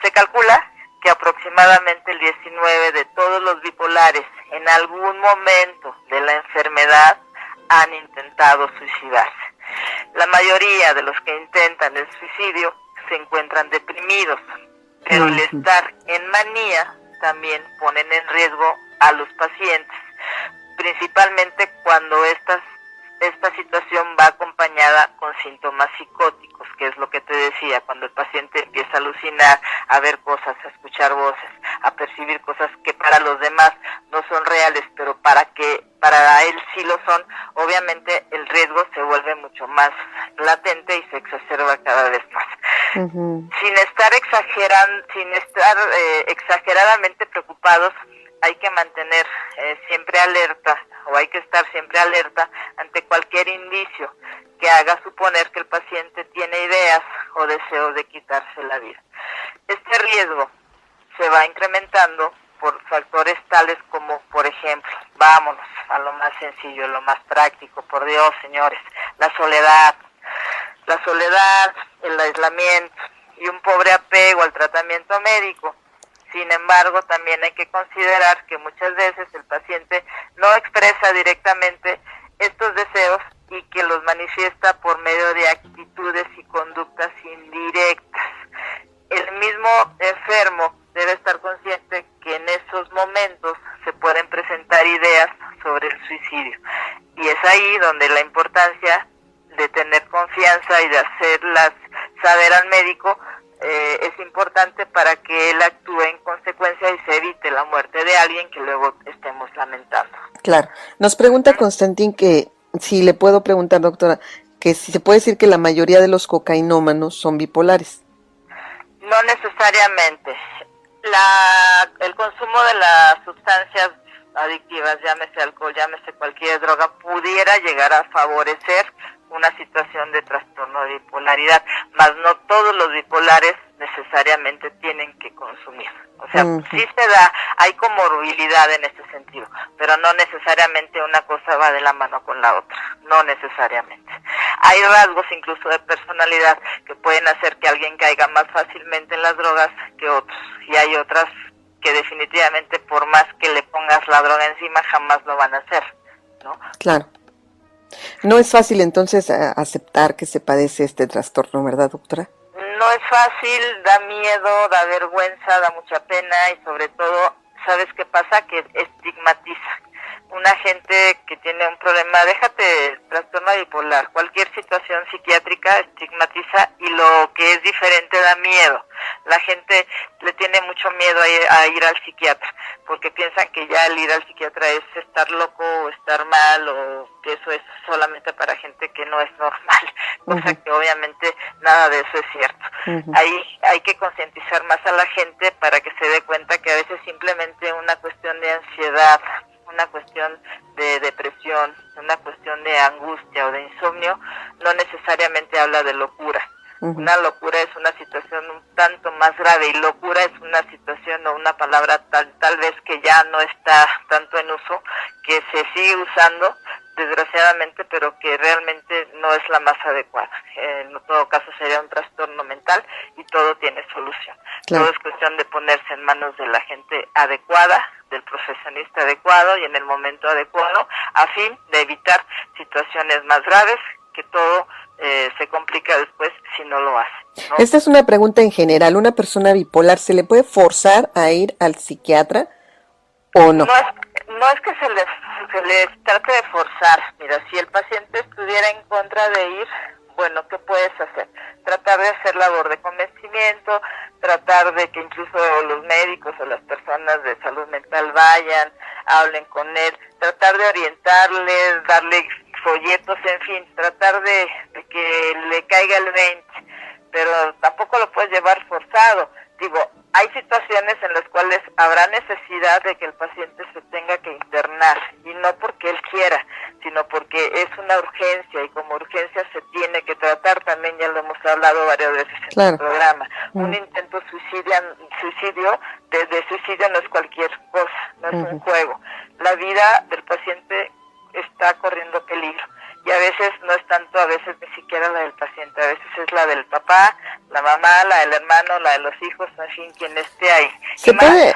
Se calcula que aproximadamente el 19 de todos los bipolares en algún momento de la enfermedad han intentado suicidarse. La mayoría de los que intentan el suicidio se encuentran deprimidos, pero el estar en manía también ponen en riesgo a los pacientes, principalmente cuando esta situación va acompañada con síntomas psicóticos, que es lo que te decía, cuando el paciente empieza a alucinar, a ver cosas, a escuchar voces, a percibir cosas que para los demás no son reales, pero para él sí lo son. Obviamente el riesgo se vuelve mucho más latente y se exacerba cada vez más. Sin estar exageradamente preocupados, hay que mantener siempre alerta, o hay que estar siempre alerta ante cualquier indicio que haga suponer que el paciente tiene ideas o deseos de quitarse la vida. Este riesgo se va incrementando por factores tales como, por ejemplo, vámonos a lo más sencillo, lo más práctico, por Dios, señores, la soledad, el aislamiento y un pobre apego al tratamiento médico. Sin embargo, también hay que considerar que muchas veces el paciente no expresa directamente estos deseos y que los manifiesta por medio de actitudes y conductas indirectas. El mismo enfermo debe estar consciente que en esos momentos se pueden presentar ideas sobre el suicidio. Y es ahí donde la importancia de tener confianza y de hacerlas saber al médico es importante para que él actúe en consecuencia y se evite la muerte de alguien que luego estemos lamentando. Claro. Nos pregunta Constantín que, si le puedo preguntar, doctora, que si se puede decir que la mayoría de los cocainómanos son bipolares. No necesariamente. El consumo de las sustancias adictivas, llámese alcohol, llámese cualquier droga, pudiera llegar a favorecer una situación de trastorno de bipolaridad, mas no todos los bipolares necesariamente tienen que consumir. O sea, sí se da, hay comorbilidad en este sentido, pero no necesariamente una cosa va de la mano con la otra, no necesariamente. Hay rasgos incluso de personalidad que pueden hacer que alguien caiga más fácilmente en las drogas que otros, y hay otras que definitivamente por más que le pongas la droga encima jamás lo van a hacer, ¿no? Claro. No es fácil entonces aceptar que se padece este trastorno, ¿verdad, doctora? No es fácil, da miedo, da vergüenza, da mucha pena y sobre todo, ¿sabes qué pasa? Que estigmatiza. Una gente que tiene un problema, déjate trastorno bipolar, cualquier situación psiquiátrica estigmatiza y lo que es diferente da miedo. La gente le tiene mucho miedo a ir al psiquiatra porque piensan que ya el ir al psiquiatra es estar loco o estar mal o que eso es solamente para gente que no es normal, cosa que obviamente nada de eso es cierto. Ahí hay que concientizar más a la gente para que se dé cuenta que a veces simplemente una cuestión de ansiedad, una cuestión de depresión, una cuestión de angustia o de insomnio, no necesariamente habla de locura. Una locura es una situación un tanto más grave y locura es una situación o una palabra tal vez que ya no está tanto en uso, que se sigue usando desgraciadamente, pero que realmente no es la más adecuada. En todo caso sería un trastorno mental y todo tiene solución. Claro. Todo es cuestión de ponerse en manos de la gente adecuada, del profesionista adecuado y en el momento adecuado, a fin de evitar situaciones más graves, que todo se complica después si no lo hace, ¿no? Esta es una pregunta en general. ¿Una persona bipolar se le puede forzar a ir al psiquiatra o no? No es que se les trate de forzar. Mira, si el paciente estuviera en contra de ir, bueno, ¿qué puedes hacer? Tratar de hacer labor de convencimiento, tratar de que incluso los médicos o las personas de salud mental vayan, hablen con él, tratar de orientarle, darle folletos, en fin, tratar de que le caiga el 20, pero tampoco lo puedes llevar forzado. Digo, hay situaciones en las cuales habrá necesidad de que el paciente se tenga que internar, y no porque él quiera, sino porque es una urgencia, y como urgencia se tiene que tratar, también ya lo hemos hablado varias veces en el programa. Un intento de suicidio no es cualquier cosa, no es un juego. La vida del paciente está corriendo peligro. Y a veces no es tanto, a veces ni siquiera la del paciente, a veces es la del papá, la mamá, la del hermano, la de los hijos, en fin, quien esté ahí. Se puede,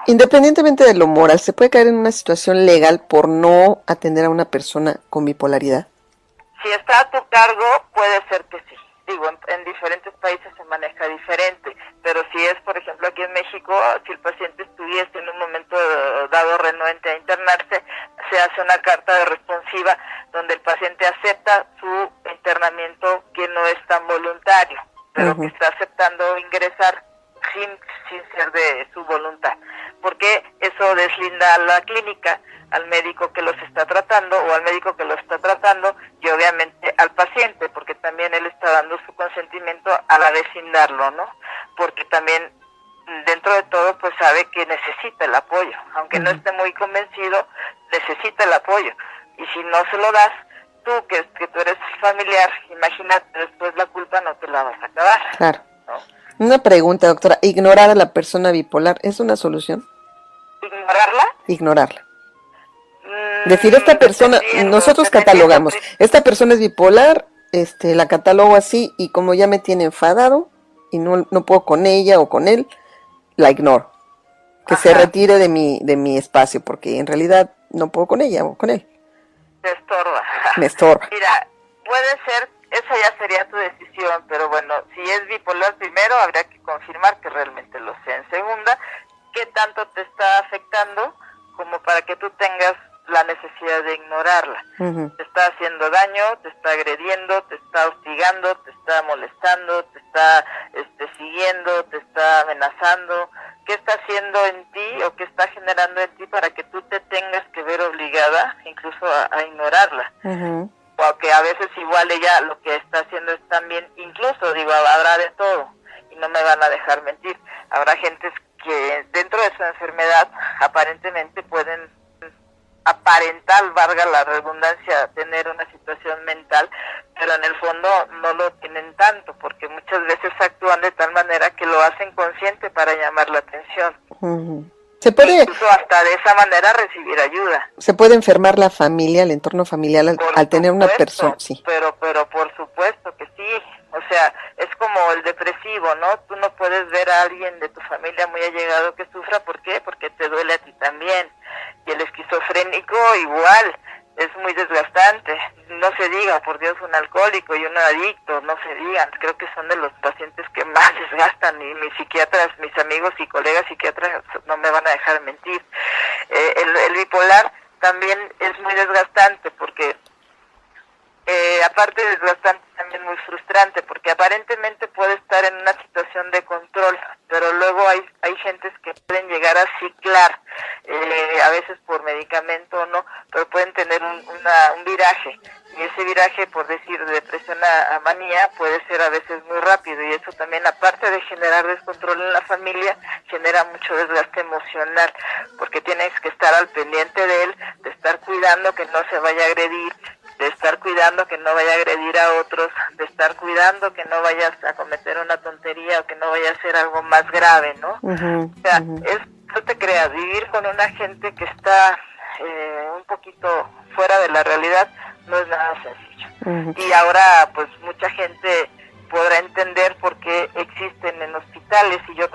independientemente de lo moral, ¿se puede caer en una situación legal por no atender a una persona con bipolaridad? Si está a tu cargo, puede ser que sí. Digo, en diferentes países se maneja diferente, pero si es, por ejemplo, aquí en México, si el paciente estuviese en un momento dado renuente a internarse, se hace una carta de responsiva donde el paciente acepta su internamiento que no es tan voluntario, pero que está aceptando ingresar sin ser de su voluntad, porque eso deslinda a la clínica, al médico que los está tratando o al médico que lo está tratando y obviamente al paciente, porque también él está dando su consentimiento a la vez sin darlo, ¿no? Porque también dentro de todo pues sabe que necesita el apoyo, aunque no esté muy convencido, necesita el apoyo, y si no se lo das, tú que tú eres familiar, imagínate, después la culpa no te la vas a acabar. Claro. ¿No? Una pregunta, doctora. ¿Ignorar a la persona bipolar es una solución? ¿Ignorarla? Ignorarla. Decir, esta persona, nosotros Dependiendo, catalogamos, esta persona es bipolar, la catalogo así, y como ya me tiene enfadado y no puedo con ella o con él, la ignoro. Que se retire de mi espacio, porque en realidad no puedo con ella o con él. Te estorba. Me estorba. Mira, puede ser, esa ya sería tu decisión, pero bueno, si es bipolar, primero habría que confirmar que realmente lo sea. En segunda, ¿qué tanto te está afectando como para que tú tengas la necesidad de ignorarla? Te está haciendo daño, te está agrediendo, te está hostigando, te está molestando, te está siguiendo, te está amenazando. ¿Qué está haciendo en ti o qué está generando en ti para que tú te tengas que ver obligada incluso a ignorarla? O que a veces igual ella lo que está haciendo es también, incluso digo, habrá de todo y no me van a dejar mentir. Habrá gentes que dentro de su enfermedad aparentemente pueden aparentar, valga la redundancia, tener una situación mental, pero en el fondo no lo tienen tanto, porque muchas veces actúan de tal manera que lo hacen consciente para llamar la atención. Se puede, incluso hasta de esa manera recibir ayuda. Se puede enfermar la familia, el entorno familiar al tener una persona, sí. Pero por supuesto que sí. O sea, es como el depresivo, ¿no? Tú no puedes ver a alguien de tu familia muy allegado que sufra. ¿Por qué? Porque te duele a ti también. Y el esquizofrénico igual, es muy desgastante. No se diga, por Dios, un alcohólico y un adicto, no se digan. Creo que son de los pacientes que más desgastan, y mis psiquiatras, mis amigos y colegas psiquiatras no me van a dejar mentir. El bipolar también es muy desgastante porque aparte de desgastante, también muy frustrante, porque aparentemente puede estar en una situación de control, pero luego hay gentes que pueden llegar a ciclar, a veces por medicamento o no, pero pueden tener un viraje, y ese viraje, por decir, de depresión a manía, puede ser a veces muy rápido, y eso también, aparte de generar descontrol en la familia, genera mucho desgaste emocional, porque tienes que estar al pendiente de él, de estar cuidando que no se vaya a agredir, de estar cuidando que no vaya a agredir a otros, de estar cuidando que no vayas a cometer una tontería o que no vaya a hacer algo más grave, ¿no? O sea, no te creas, vivir con una gente que está un poquito fuera de la realidad no es nada sencillo. Y ahora, pues, mucha gente podrá entender por qué existen en hospitales, y yo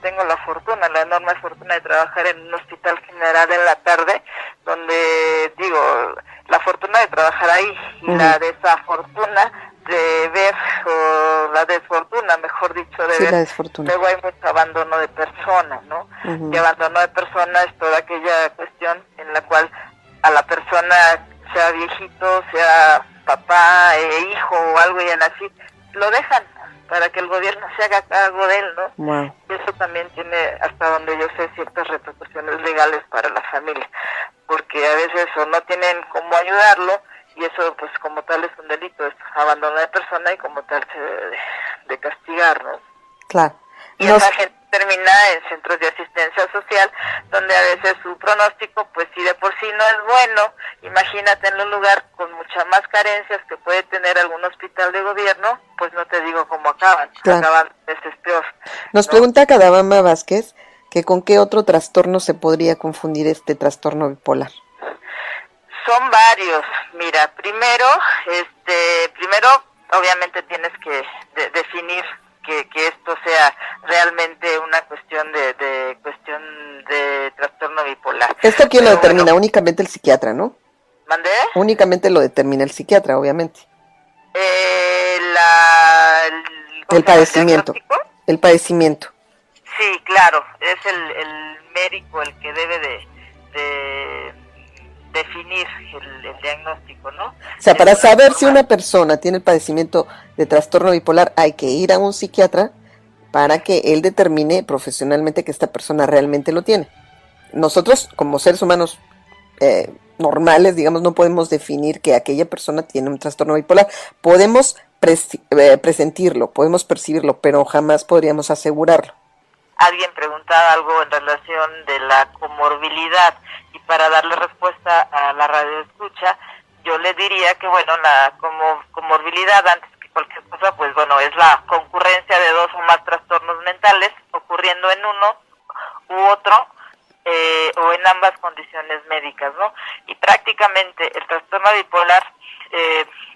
tengo la enorme fortuna de trabajar en un hospital general en la tarde, donde, digo, la fortuna de trabajar ahí y la desafortuna de ver, o la desfortuna, mejor dicho, de ver, luego hay mucho abandono de personas, ¿no? Y abandono de personas es toda aquella cuestión en la cual a la persona, sea viejito, sea papá, hijo o algo y así, lo dejan para que el gobierno se haga cargo de él, ¿no? Wow. Y eso también tiene, hasta donde yo sé, ciertas repercusiones legales para la familia, porque a veces o no tienen cómo ayudarlo, y eso, pues, como tal es un delito, es abandono de persona, y como tal se debe de castigar, ¿no? Claro. Y esa gente termina en centros de asistencia social, donde a veces su pronóstico, pues, si de por sí no es bueno, imagínate en un lugar con muchas más carencias que puede tener algún hospital de gobierno, pues no te digo cómo acaban. Claro. Acaban veces peor. Nos pregunta Cadabama Vázquez que con qué otro trastorno se podría confundir este trastorno bipolar. Son varios. Mira, primero, obviamente tienes que definir que esto sea realmente una cuestión de trastorno bipolar. ¿Esto quién lo determina? Bueno, únicamente el psiquiatra, ¿no? ¿Mandé? Únicamente lo determina el psiquiatra, obviamente. El padecimiento. El padecimiento. Sí, claro, es el médico el que debe de definir el diagnóstico, ¿no? O sea, para saber si una persona tiene el padecimiento de trastorno bipolar, hay que ir a un psiquiatra para que él determine profesionalmente que esta persona realmente lo tiene. Nosotros, como seres humanos normales, digamos, no podemos definir que aquella persona tiene un trastorno bipolar. Podemos presentirlo, podemos percibirlo, pero jamás podríamos asegurarlo. Alguien preguntaba algo en relación de la comorbilidad, y para darle respuesta a la radioescucha, yo le diría que, bueno, la comorbilidad, antes que cualquier cosa, pues bueno, es la concurrencia de dos o más trastornos mentales ocurriendo en uno u otro o en ambas condiciones médicas, ¿no? Y prácticamente el trastorno bipolar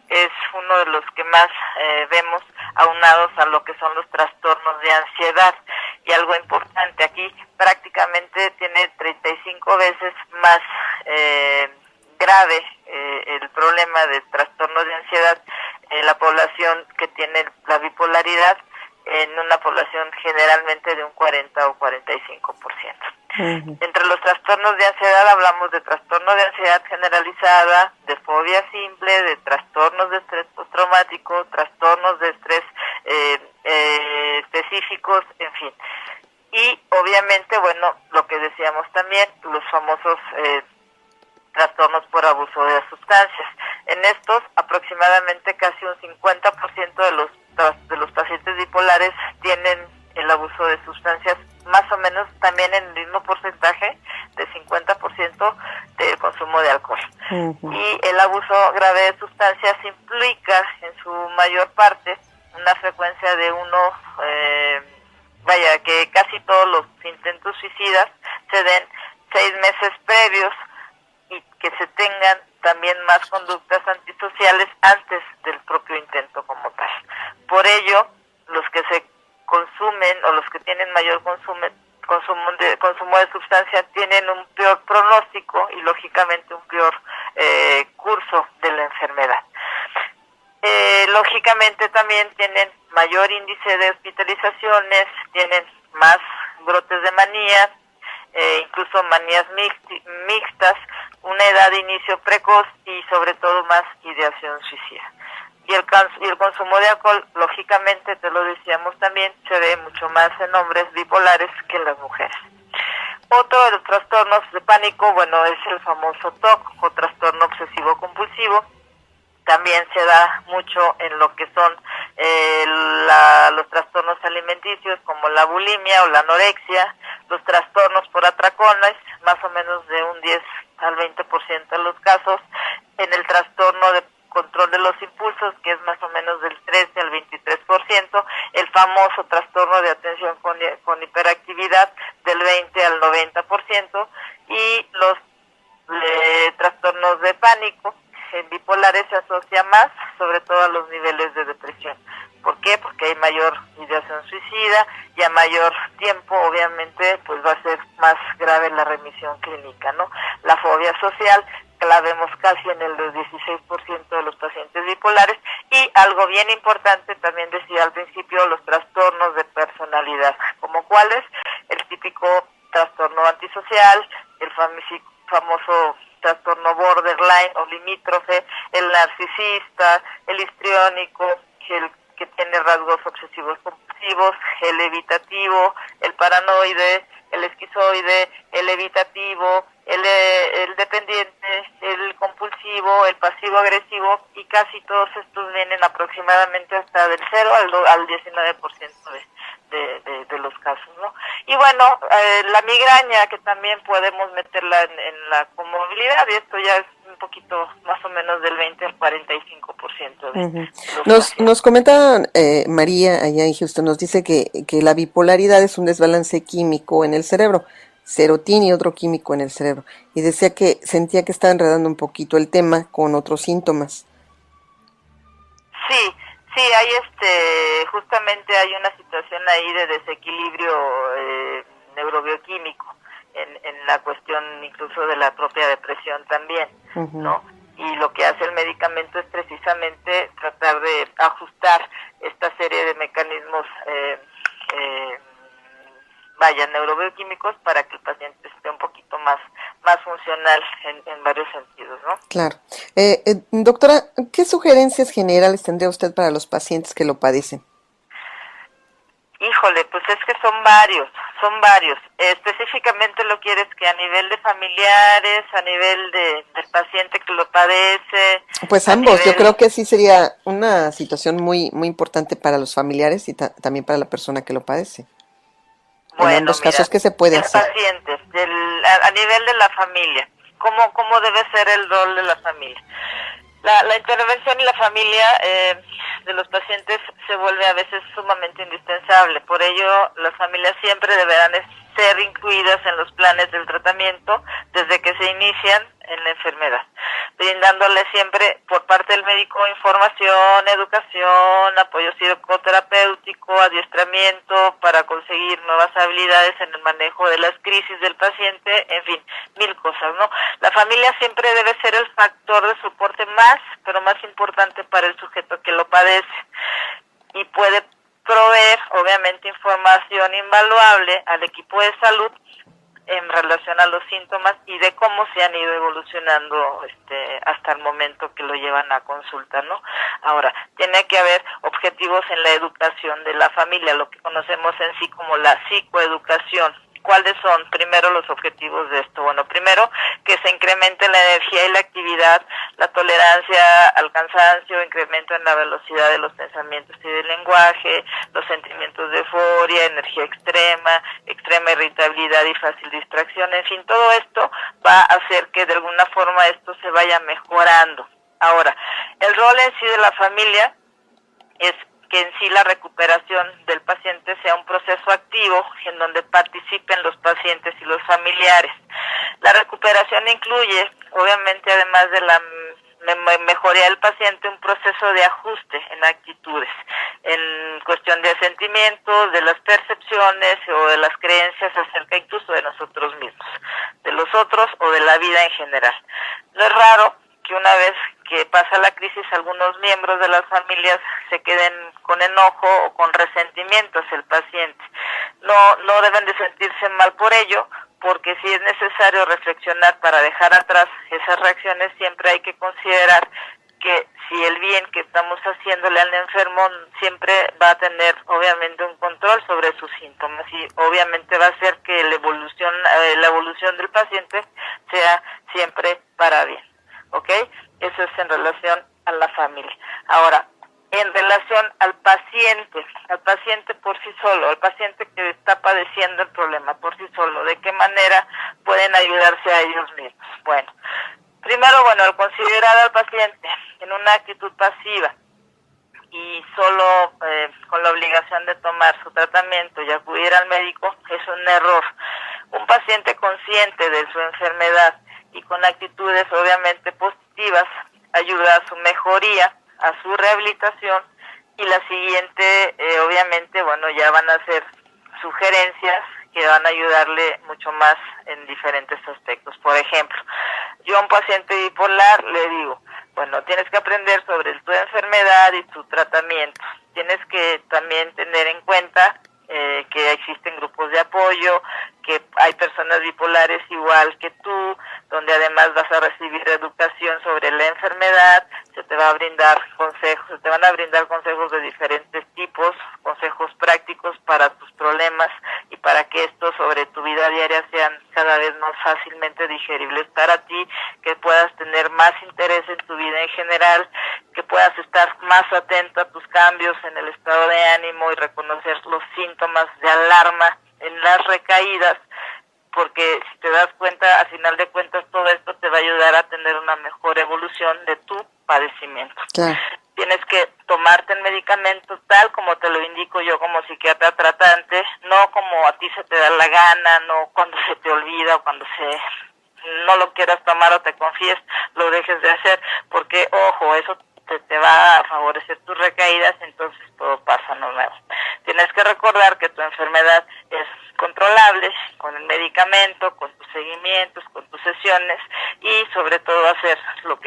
es uno de los que más vemos aunados a lo que son los trastornos de ansiedad. Y algo importante aquí, prácticamente tiene 35 veces más grave el problema de trastornos de ansiedad en la población que tiene la bipolaridad, en una población generalmente de un 40 o 45%. Entre los trastornos de ansiedad hablamos de trastorno de ansiedad generalizada, de fobia simple, de trastornos de estrés postraumático, trastornos de estrés específicos, en fin. Y obviamente, bueno, lo que decíamos también, los famosos trastornos por abuso de sustancias. En estos, aproximadamente casi un 50% de los pacientes bipolares tienen el abuso de sustancias, más o menos también en el mismo porcentaje de 50% de consumo de alcohol. Y el abuso grave de sustancias implica en su mayor parte una frecuencia de que casi todos los intentos suicidas se den 6 meses previos y que se tengan también más conductas antisociales antes del propio intento como tal. Por ello, los que se consumen o los que tienen mayor consumo de sustancia tienen un peor pronóstico y lógicamente un peor curso de la enfermedad. Lógicamente también tienen mayor índice de hospitalizaciones, tienen más brotes de manías, incluso manías mixtas, una edad de inicio precoz y sobre todo más ideación suicida. Y el consumo de alcohol, lógicamente, te lo decíamos también, se ve mucho más en hombres bipolares que en las mujeres. Otro de los trastornos de pánico, bueno, es el famoso TOC o trastorno obsesivo compulsivo. También se da mucho en lo que son los trastornos alimenticios como la bulimia o la anorexia, los trastornos por atracones, más o menos de un 10 al 20% de los casos, en el trastorno de control de los impulsos, que es más o menos del 13 al 23%, el famoso trastorno de atención con hiperactividad del 20 al 90%, y los trastornos de pánico en bipolares se asocia más, sobre todo a los niveles de depresión. ¿Por qué? Porque hay mayor ideación suicida y a mayor tiempo, obviamente, pues va a ser más grave la remisión clínica, ¿no? La fobia social, que la vemos casi en el 16% de los pacientes bipolares, y algo bien importante, también decía al principio, los trastornos de personalidad, como cuáles, el típico trastorno antisocial, el famoso trastorno borderline o limítrofe, el narcisista, el histriónico, el que tiene rasgos obsesivos compulsivos, el evitativo, el paranoide, el esquizoide, el evitativo, el dependiente, el compulsivo, el pasivo agresivo, y casi todos estos vienen aproximadamente hasta del 0 al 19% de los casos, ¿no? Y bueno, la migraña, que también podemos meterla en la comorbilidad, y esto ya es un poquito más o menos del 20 al 45% de Nos comenta María allá en Houston, nos dice que la bipolaridad es un desbalance químico en el cerebro, serotina y otro químico en el cerebro, y decía que sentía que estaba enredando un poquito el tema con otros síntomas. Sí, hay justamente hay una situación ahí de desequilibrio neurobioquímico en la cuestión incluso de la propia depresión también, ¿no? Y lo que hace el medicamento es precisamente tratar de ajustar esta serie de mecanismos neurobioquímicos para que el paciente esté un poquito más funcional en varios sentidos, ¿no? Claro. Doctora, ¿qué sugerencias generales tendría usted para los pacientes que lo padecen? Híjole, pues es que son varios. Específicamente lo quieres que a nivel de familiares, a nivel del paciente que lo padece. Pues ambos, yo creo que sí sería una situación muy muy importante para los familiares y también para la persona que lo padece. Bueno, en ambos casos, ¿qué se puede hacer? Pacientes, a nivel de la familia, ¿cómo debe ser el rol de la familia? La intervención en la familia de los pacientes se vuelve a veces sumamente indispensable. Por ello, las familias siempre deberán ser incluidas en los planes del tratamiento desde que se inician en la enfermedad, brindándole siempre por parte del médico información, educación, apoyo psicoterapéutico, adiestramiento para conseguir nuevas habilidades en el manejo de las crisis del paciente, en fin, mil cosas, ¿no? La familia siempre debe ser el factor de soporte pero más importante para el sujeto que lo padece, y puede proveer, obviamente, información invaluable al equipo de salud en relación a los síntomas y de cómo se han ido evolucionando hasta el momento que lo llevan a consulta, ¿no? Ahora, tiene que haber objetivos en la educación de la familia, lo que conocemos en sí como la psicoeducación. ¿Cuáles son primero los objetivos de esto? Bueno, primero, que se incremente la energía y la actividad, la tolerancia al cansancio, incremento en la velocidad de los pensamientos y del lenguaje, los sentimientos de euforia, energía extrema, extrema irritabilidad y fácil distracción, en fin, todo esto va a hacer que de alguna forma esto se vaya mejorando. Ahora, el rol en sí de la familia es que en sí la recuperación del paciente sea un proceso activo en donde participen los pacientes y los familiares. La recuperación incluye, obviamente, además de la mejoría del paciente, un proceso de ajuste en actitudes, en cuestión de sentimientos, de las percepciones o de las creencias acerca incluso de nosotros mismos, de los otros o de la vida en general. No es raro que una vez que pasa la crisis algunos miembros de las familias se queden con enojo o con resentimiento hacia el paciente. No deben de sentirse mal por ello, porque si es necesario reflexionar para dejar atrás esas reacciones, siempre hay que considerar que si el bien que estamos haciéndole al enfermo siempre va a tener obviamente un control sobre sus síntomas y obviamente va a hacer que la evolución del paciente sea siempre para bien. ¿Ok? Eso es en relación a la familia. Ahora, en relación al paciente por sí solo, al paciente que está padeciendo el problema por sí solo, ¿de qué manera pueden ayudarse a ellos mismos? Bueno, primero, al considerar al paciente en una actitud pasiva y solo con la obligación de tomar su tratamiento y acudir al médico, es un error. Un paciente consciente de su enfermedad y con actitudes obviamente positivas ayuda a su mejoría, a su rehabilitación, y la siguiente obviamente ya van a ser sugerencias que van a ayudarle mucho más en diferentes aspectos. Por ejemplo, yo a un paciente bipolar le digo, tienes que aprender sobre tu enfermedad y tu tratamiento. Tienes que también tener en cuenta que existen grupos de apoyo, que hay personas bipolares igual que tú, donde además vas a recibir educación sobre la enfermedad, se te va a brindar consejos, se te van a brindar consejos de diferentes tipos, consejos prácticos para tus problemas y para que estos sobre tu vida diaria sean cada vez más fácilmente digeribles para ti, que puedas tener más interés en tu vida en general, que puedas estar más atento a tus cambios en el estado de ánimo y reconocer los síntomas de alarma en las recaídas, porque si te das cuenta, a final de cuentas, todo esto te va a ayudar a tener una mejor evolución de tu padecimiento. Claro. Tienes que tomarte el medicamento tal como te lo indico yo como psiquiatra tratante, no como a ti se te da la gana, no cuando se te olvida o cuando no lo quieras tomar o te confíes, lo dejes de hacer, porque, ojo, eso te va a favorecer tus recaídas, entonces todo pasa nuevo. Tienes que recordar que tu enfermedad es controlable con el medicamento, con tus seguimientos, con tus sesiones y sobre todo hacer lo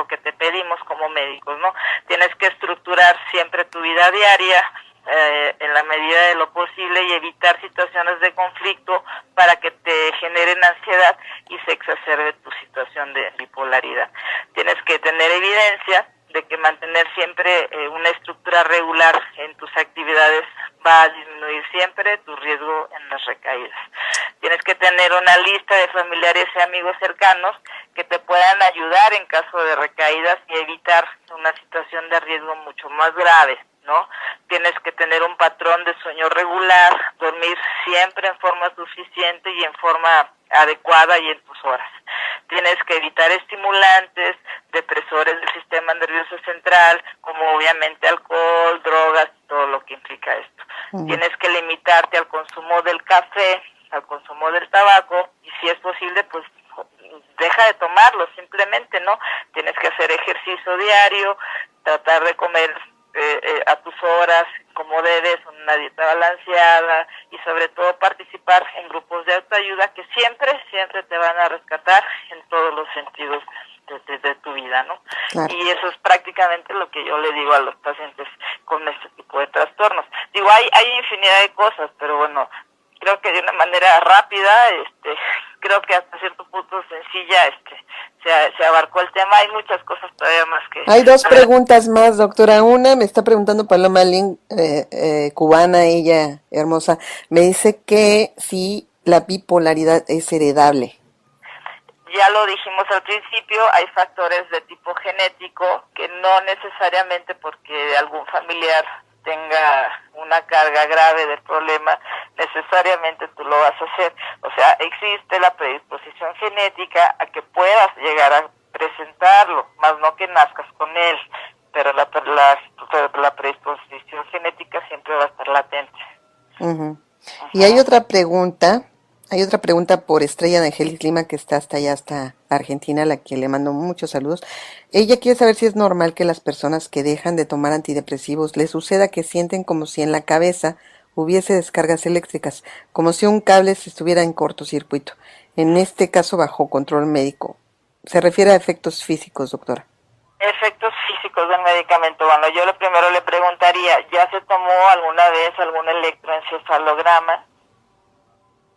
que te pedimos como médicos, ¿no? Tienes que estructurar siempre tu vida diaria en la medida de lo posible y evitar situaciones de conflicto para que te generen ansiedad y se exacerbe tu situación de bipolaridad. Tienes que tener evidencia de que mantener siempre una estructura regular en tus actividades va a disminuir siempre tu riesgo en las recaídas. Tienes que tener una lista de familiares y amigos cercanos que te puedan ayudar en caso de recaídas y evitar una situación de riesgo mucho más grave, ¿no? Tienes que tener un patrón de sueño regular, dormir siempre en forma suficiente y en forma adecuada y en tus horas. Tienes que evitar estimulantes, depresores del sistema nervioso central, como obviamente alcohol, drogas, todo lo que implica esto. Tienes que limitarte al consumo del café, al consumo del tabaco, y si es posible, pues deja de tomarlo simplemente, ¿no? Tienes que hacer ejercicio diario, tratar de comer a tus horas, como debes, una dieta balanceada, y sobre todo participar en grupos de autoayuda que siempre te van a rescatar en todos los sentidos de tu vida, ¿no? Claro. Y eso es prácticamente lo que yo le digo a los pacientes con este tipo de trastornos. Digo, hay infinidad de cosas, pero bueno, creo que de una manera rápida, creo que hasta cierto punto sencilla, se abarcó el tema. Hay muchas cosas todavía más que... Hay dos preguntas más, doctora. Una me está preguntando Paloma Lin, cubana, ella, hermosa. Me dice que si la bipolaridad es heredable. Ya lo dijimos al principio, hay factores de tipo genético que no necesariamente porque algún familiar tenga una carga grave del problema, necesariamente tú lo vas a hacer. O sea, existe la predisposición genética a que puedas llegar a presentarlo, más no que nazcas con él, pero la predisposición genética siempre va a estar latente. Y hay otra pregunta por Estrella de Angelis Lima, que está hasta allá, hasta Argentina, a la que le mando muchos saludos. Ella quiere saber si es normal que las personas que dejan de tomar antidepresivos les suceda que sienten como si en la cabeza hubiese descargas eléctricas, como si un cable se estuviera en cortocircuito, en este caso bajo control médico. ¿Se refiere a efectos físicos, doctora? Efectos físicos del medicamento. Bueno, yo primero le preguntaría, ¿ya se tomó alguna vez algún electroencefalograma?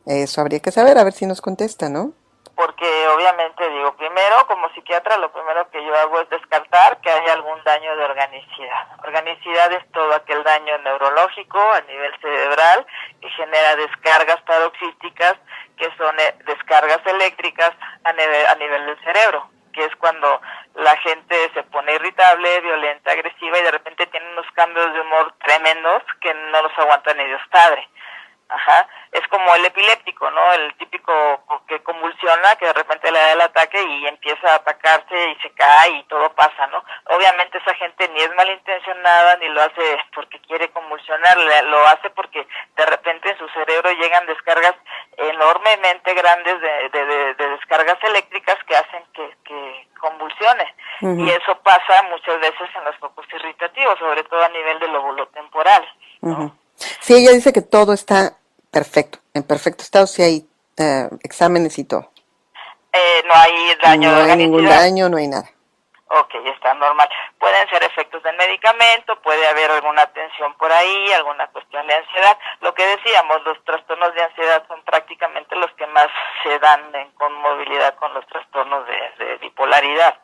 Eso habría que saber, a ver si nos contesta, ¿no? Porque obviamente, digo, primero, como psiquiatra, lo primero que yo hago es descartar que haya algún daño de organicidad. Organicidad es todo aquel daño neurológico a nivel cerebral que genera descargas paroxísticas, que son descargas eléctricas a nivel del cerebro, que es cuando la gente se pone irritable, violenta, agresiva, y de repente tiene unos cambios de humor tremendos que no los aguanta ni Dios padre. Ajá, es como el epiléptico, ¿no? El típico que convulsiona, que de repente le da el ataque y empieza a atacarse y se cae y todo pasa, ¿no? Obviamente esa gente ni es malintencionada ni lo hace porque quiere convulsionar, lo hace porque de repente en su cerebro llegan descargas enormemente grandes de descargas eléctricas que hacen que convulsione. Y eso pasa muchas veces en los focos irritativos, sobre todo a nivel del lóbulo temporal, ¿no? Sí, ella dice que todo está perfecto, en perfecto estado, si hay exámenes y todo. No hay daño de organicidad. No hay ningún daño, no hay nada. Ok, está normal. Pueden ser efectos del medicamento, puede haber alguna tensión por ahí, alguna cuestión de ansiedad. Lo que decíamos, los trastornos de ansiedad son prácticamente los que más se dan en conmovilidad con los trastornos de bipolaridad.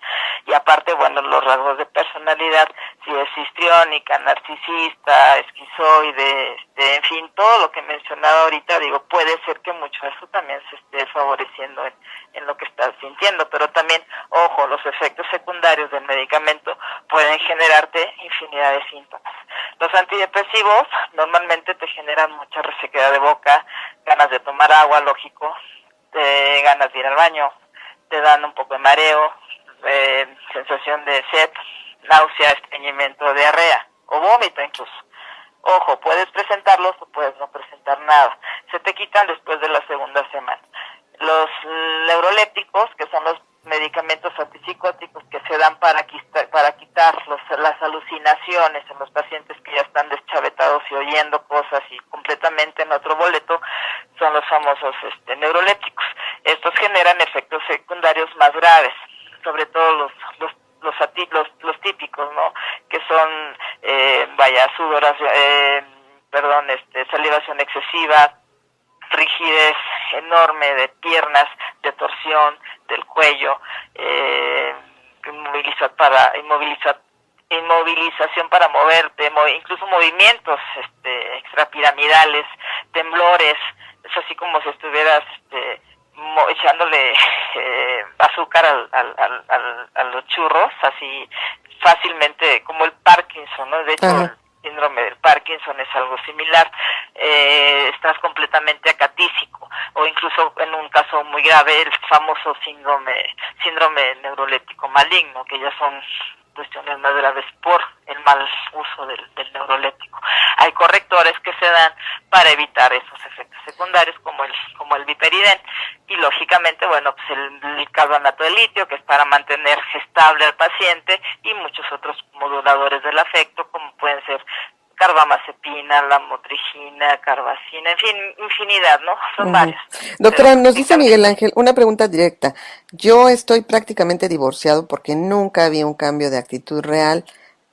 Y aparte, bueno, los rasgos de personalidad, si es histriónica, narcisista, esquizoide, en fin, todo lo que mencionaba ahorita, digo, puede ser que mucho eso también se esté favoreciendo en lo que estás sintiendo, pero también, ojo, los efectos secundarios del medicamento pueden generarte infinidad de síntomas. Los antidepresivos normalmente te generan mucha resequedad de boca, ganas de tomar agua, lógico, ganas de ir al baño, te dan un poco de mareo, sensación de sed, náusea, estreñimiento, diarrea o vómito incluso. Ojo, puedes presentarlos o puedes no presentar nada. Se te quitan después de la segunda semana. Los neurolépticos, que son los medicamentos antipsicóticos que se dan para quitar las alucinaciones en los pacientes que ya están deschavetados y oyendo cosas y completamente en otro boleto, son los famosos neurolépticos. Estos generan efectos secundarios más graves, sobre todo los típicos, ¿no? Que son, salivación excesiva, rigidez enorme de piernas, de torsión del cuello, inmovilización para moverte, incluso movimientos extrapiramidales, temblores, es así como si estuvieras echándole azúcar a los churros, así fácilmente, como el Parkinson, ¿no? De hecho, síndrome del Parkinson es algo similar, estás completamente acatísico, o incluso en un caso muy grave el famoso síndrome neuroléptico maligno, que ya son cuestiones más graves por el mal uso del neuroléptico. Hay correctores que se dan para evitar esos efectos secundarios como el viperiden, y lógicamente, bueno, pues el carbonato de litio, que es para mantener estable al paciente, y muchos otros moduladores del afecto, como pueden ser carbamazepina, lamotrigina, carbacina, en fin, infinidad, ¿no? Son varios. Doctora, nos dice Miguel Ángel, una pregunta directa. Yo estoy prácticamente divorciado porque nunca había un cambio de actitud real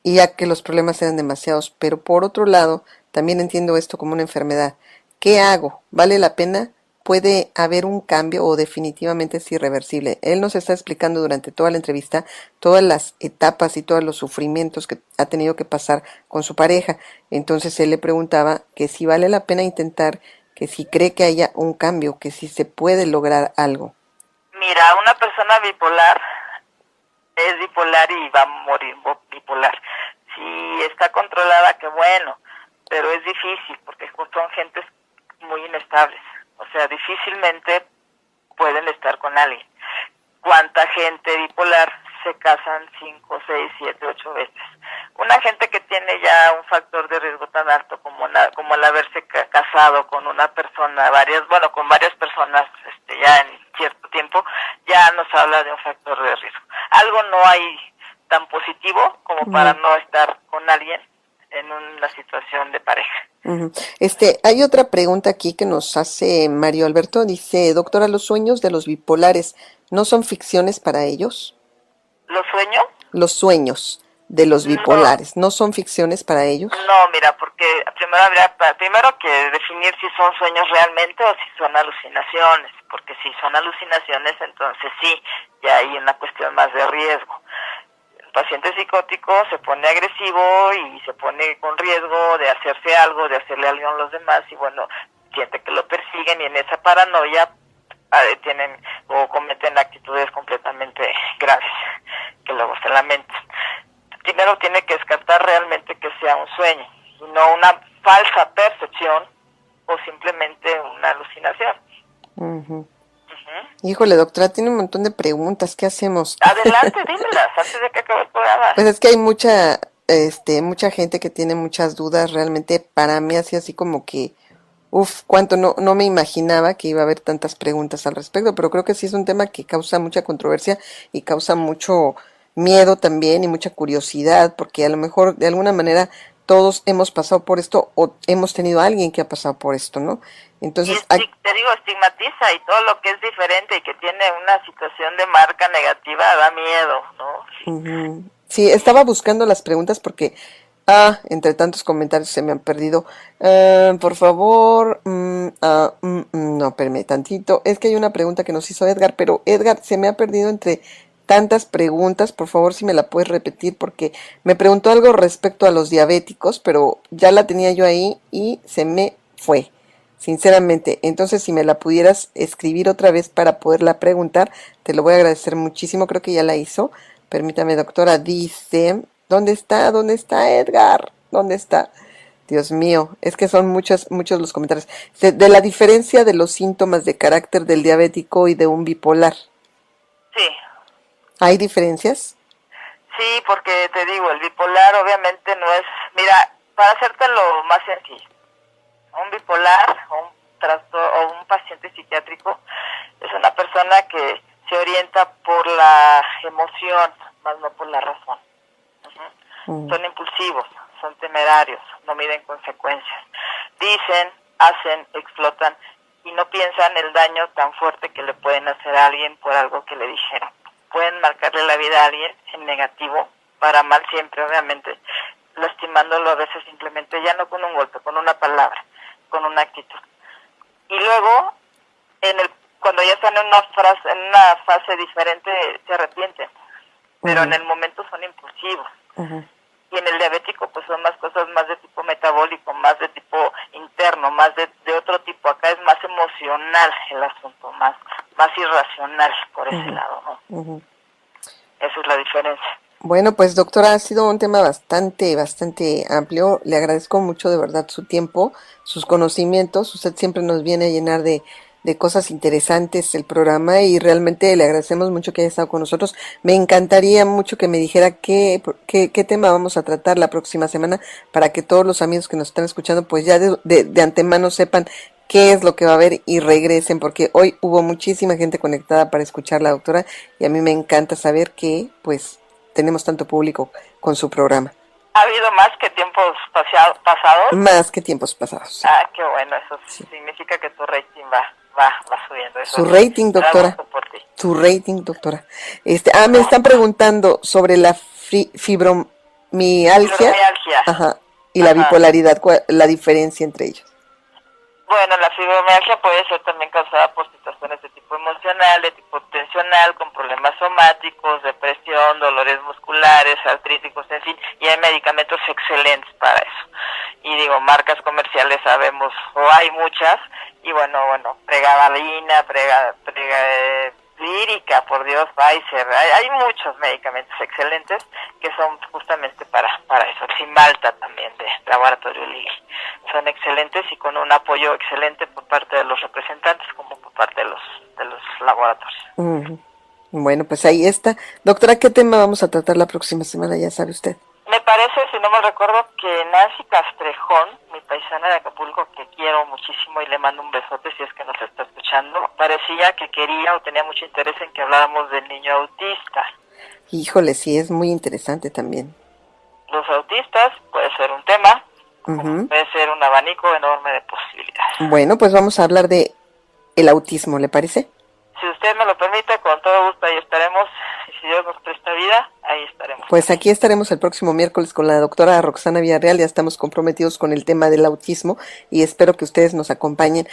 y ya que los problemas eran demasiados, pero por otro lado, también entiendo esto como una enfermedad. ¿Qué hago? ¿Vale la pena? ¿Puede haber un cambio o definitivamente es irreversible? Él nos está explicando durante toda la entrevista todas las etapas y todos los sufrimientos que ha tenido que pasar con su pareja. Entonces él le preguntaba que si vale la pena intentar, que si cree que haya un cambio, que si se puede lograr algo. Mira, una persona bipolar es bipolar y va a morir bipolar. Si está controlada, qué bueno, pero es difícil porque son gentes muy inestables. O sea, difícilmente pueden estar con alguien. ¿Cuánta gente bipolar se casan 5, 6, 7, 8 veces? Una gente que tiene ya un factor de riesgo tan alto como el haberse casado con una persona, con varias personas ya en cierto tiempo, ya nos habla de un factor de riesgo. Algo no hay tan positivo como para no estar con alguien en una situación de pareja. Hay otra pregunta aquí que nos hace Mario Alberto. Dice, doctora, ¿los sueños de los bipolares no son ficciones para ellos? ¿Los sueños? Los sueños de los bipolares, ¿no son ficciones para ellos? No, mira, porque primero habría que definir si son sueños realmente o si son alucinaciones, porque si son alucinaciones, entonces sí, ya hay una cuestión más de riesgo. El paciente psicótico se pone agresivo y se pone con riesgo de hacerse algo, de hacerle algo a los demás, y bueno, siente que lo persiguen y en esa paranoia tienen o cometen actitudes completamente graves que luego se lamentan. Primero tiene que descartar realmente que sea un sueño y no una falsa percepción o simplemente una alucinación. Híjole, doctora, tiene un montón de preguntas. ¿Qué hacemos? Adelante, dímelas antes de que acabe el programa. Pues es que hay mucha gente que tiene muchas dudas. Realmente para mí así como que, cuánto no me imaginaba que iba a haber tantas preguntas al respecto, pero creo que sí es un tema que causa mucha controversia y causa mucho miedo también y mucha curiosidad, porque a lo mejor de alguna manera todos hemos pasado por esto o hemos tenido a alguien que ha pasado por esto, ¿no? Entonces, te digo, estigmatiza y todo lo que es diferente y que tiene una situación de marca negativa da miedo, ¿no? Sí, estaba buscando las preguntas porque, entre tantos comentarios se me han perdido. Por favor, no, espérame tantito. Es que hay una pregunta que nos hizo Edgar, pero Edgar se me ha perdido entre tantas preguntas. Por favor, si me la puedes repetir, porque me preguntó algo respecto a los diabéticos, pero ya la tenía yo ahí y se me fue, sinceramente. Entonces, si me la pudieras escribir otra vez para poderla preguntar, te lo voy a agradecer muchísimo. Creo que ya la hizo. Permítame, doctora. Dice, ¿dónde está Edgar? ¿Dónde está? Dios mío, es que son muchos los comentarios. De la diferencia de los síntomas de carácter del diabético y de un bipolar. Sí. ¿Hay diferencias? Sí, porque te digo, el bipolar obviamente no es... Mira, para hacértelo más sencillo, un bipolar o un paciente psiquiátrico es una persona que se orienta por la emoción, más no por la razón. Son impulsivos, son temerarios, no miden consecuencias. Dicen, hacen, explotan y no piensan el daño tan fuerte que le pueden hacer a alguien por algo que le dijeron. Pueden marcarle la vida a alguien en negativo, para mal siempre, obviamente, lastimándolo a veces simplemente, ya no con un golpe, con una palabra, con una actitud. Y luego, cuando ya están en una fase diferente, se arrepienten, pero en el momento son impulsivos. Y en el diabético, pues son más cosas más de tipo metabólico, más de tipo interno, más de otro tipo. Acá es más emocional el asunto, más irracional por ese lado, ¿no? Esa es la diferencia. Bueno, pues doctora, ha sido un tema bastante amplio. Le agradezco mucho de verdad su tiempo, sus conocimientos. Usted siempre nos viene a llenar de cosas interesantes el programa y realmente le agradecemos mucho que haya estado con nosotros. Me encantaría mucho que me dijera qué tema vamos a tratar la próxima semana para que todos los amigos que nos están escuchando pues ya de antemano sepan qué es lo que va a haber y regresen, porque hoy hubo muchísima gente conectada para escuchar a la doctora y a mí me encanta saber que pues tenemos tanto público con su programa. ¿Ha habido más que tiempos pasados? Más que tiempos pasados. Sí. Ah, qué bueno, eso sí. Significa que tu rating va subiendo. Eso su rating, doctora. Su rating, doctora. Me están preguntando sobre la fibromialgia. Ajá. Y la bipolaridad, la diferencia entre ellos. Bueno, la fibromialgia puede ser también causada por situaciones de tipo emocional, de tipo tensional, con problemas somáticos, depresión, dolores musculares, artríticos, en fin, y hay medicamentos excelentes para eso. Y digo, marcas comerciales sabemos, o hay muchas, y bueno, pregabalina, Lírica, por Dios, Pfizer, hay muchos medicamentos excelentes que son justamente para eso. Simalta también de Laboratorio Lilly. Son excelentes y con un apoyo excelente por parte de los representantes como por parte de los laboratorios. Bueno, pues ahí está. Doctora, ¿qué tema vamos a tratar la próxima semana? Ya sabe usted. Me parece, si no me recuerdo, que Nancy Castrejón, mi paisana de Acapulco, que quiero muchísimo y le mando un besote si es que nos está escuchando, parecía que quería o tenía mucho interés en que habláramos del niño autista. Híjole, sí, es muy interesante también. Los autistas puede ser un tema, puede ser un abanico enorme de posibilidades. Bueno, pues vamos a hablar de el autismo, ¿le parece? Si usted me lo permite, con todo gusto ahí estaremos. Y si Dios nos presta vida, ahí estaremos. Pues aquí estaremos el próximo miércoles con la doctora Roxana Villarreal. Ya estamos comprometidos con el tema del autismo y espero que ustedes nos acompañen.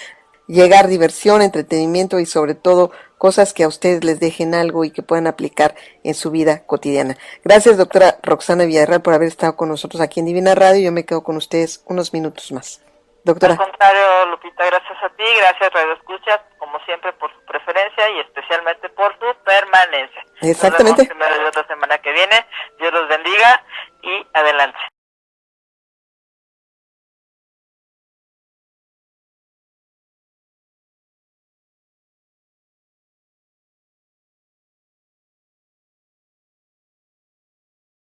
Llegar diversión, entretenimiento y sobre todo cosas que a ustedes les dejen algo y que puedan aplicar en su vida cotidiana. Gracias, doctora Roxana Villarreal, por haber estado con nosotros aquí en Divina Radio. Yo me quedo con ustedes unos minutos más. Doctora. Al contrario, Lupita, gracias a ti, gracias Radio Escuchas, como siempre por su preferencia y especialmente por su permanencia. Exactamente. Nos vemos otra semana que viene. Dios los bendiga y adelante.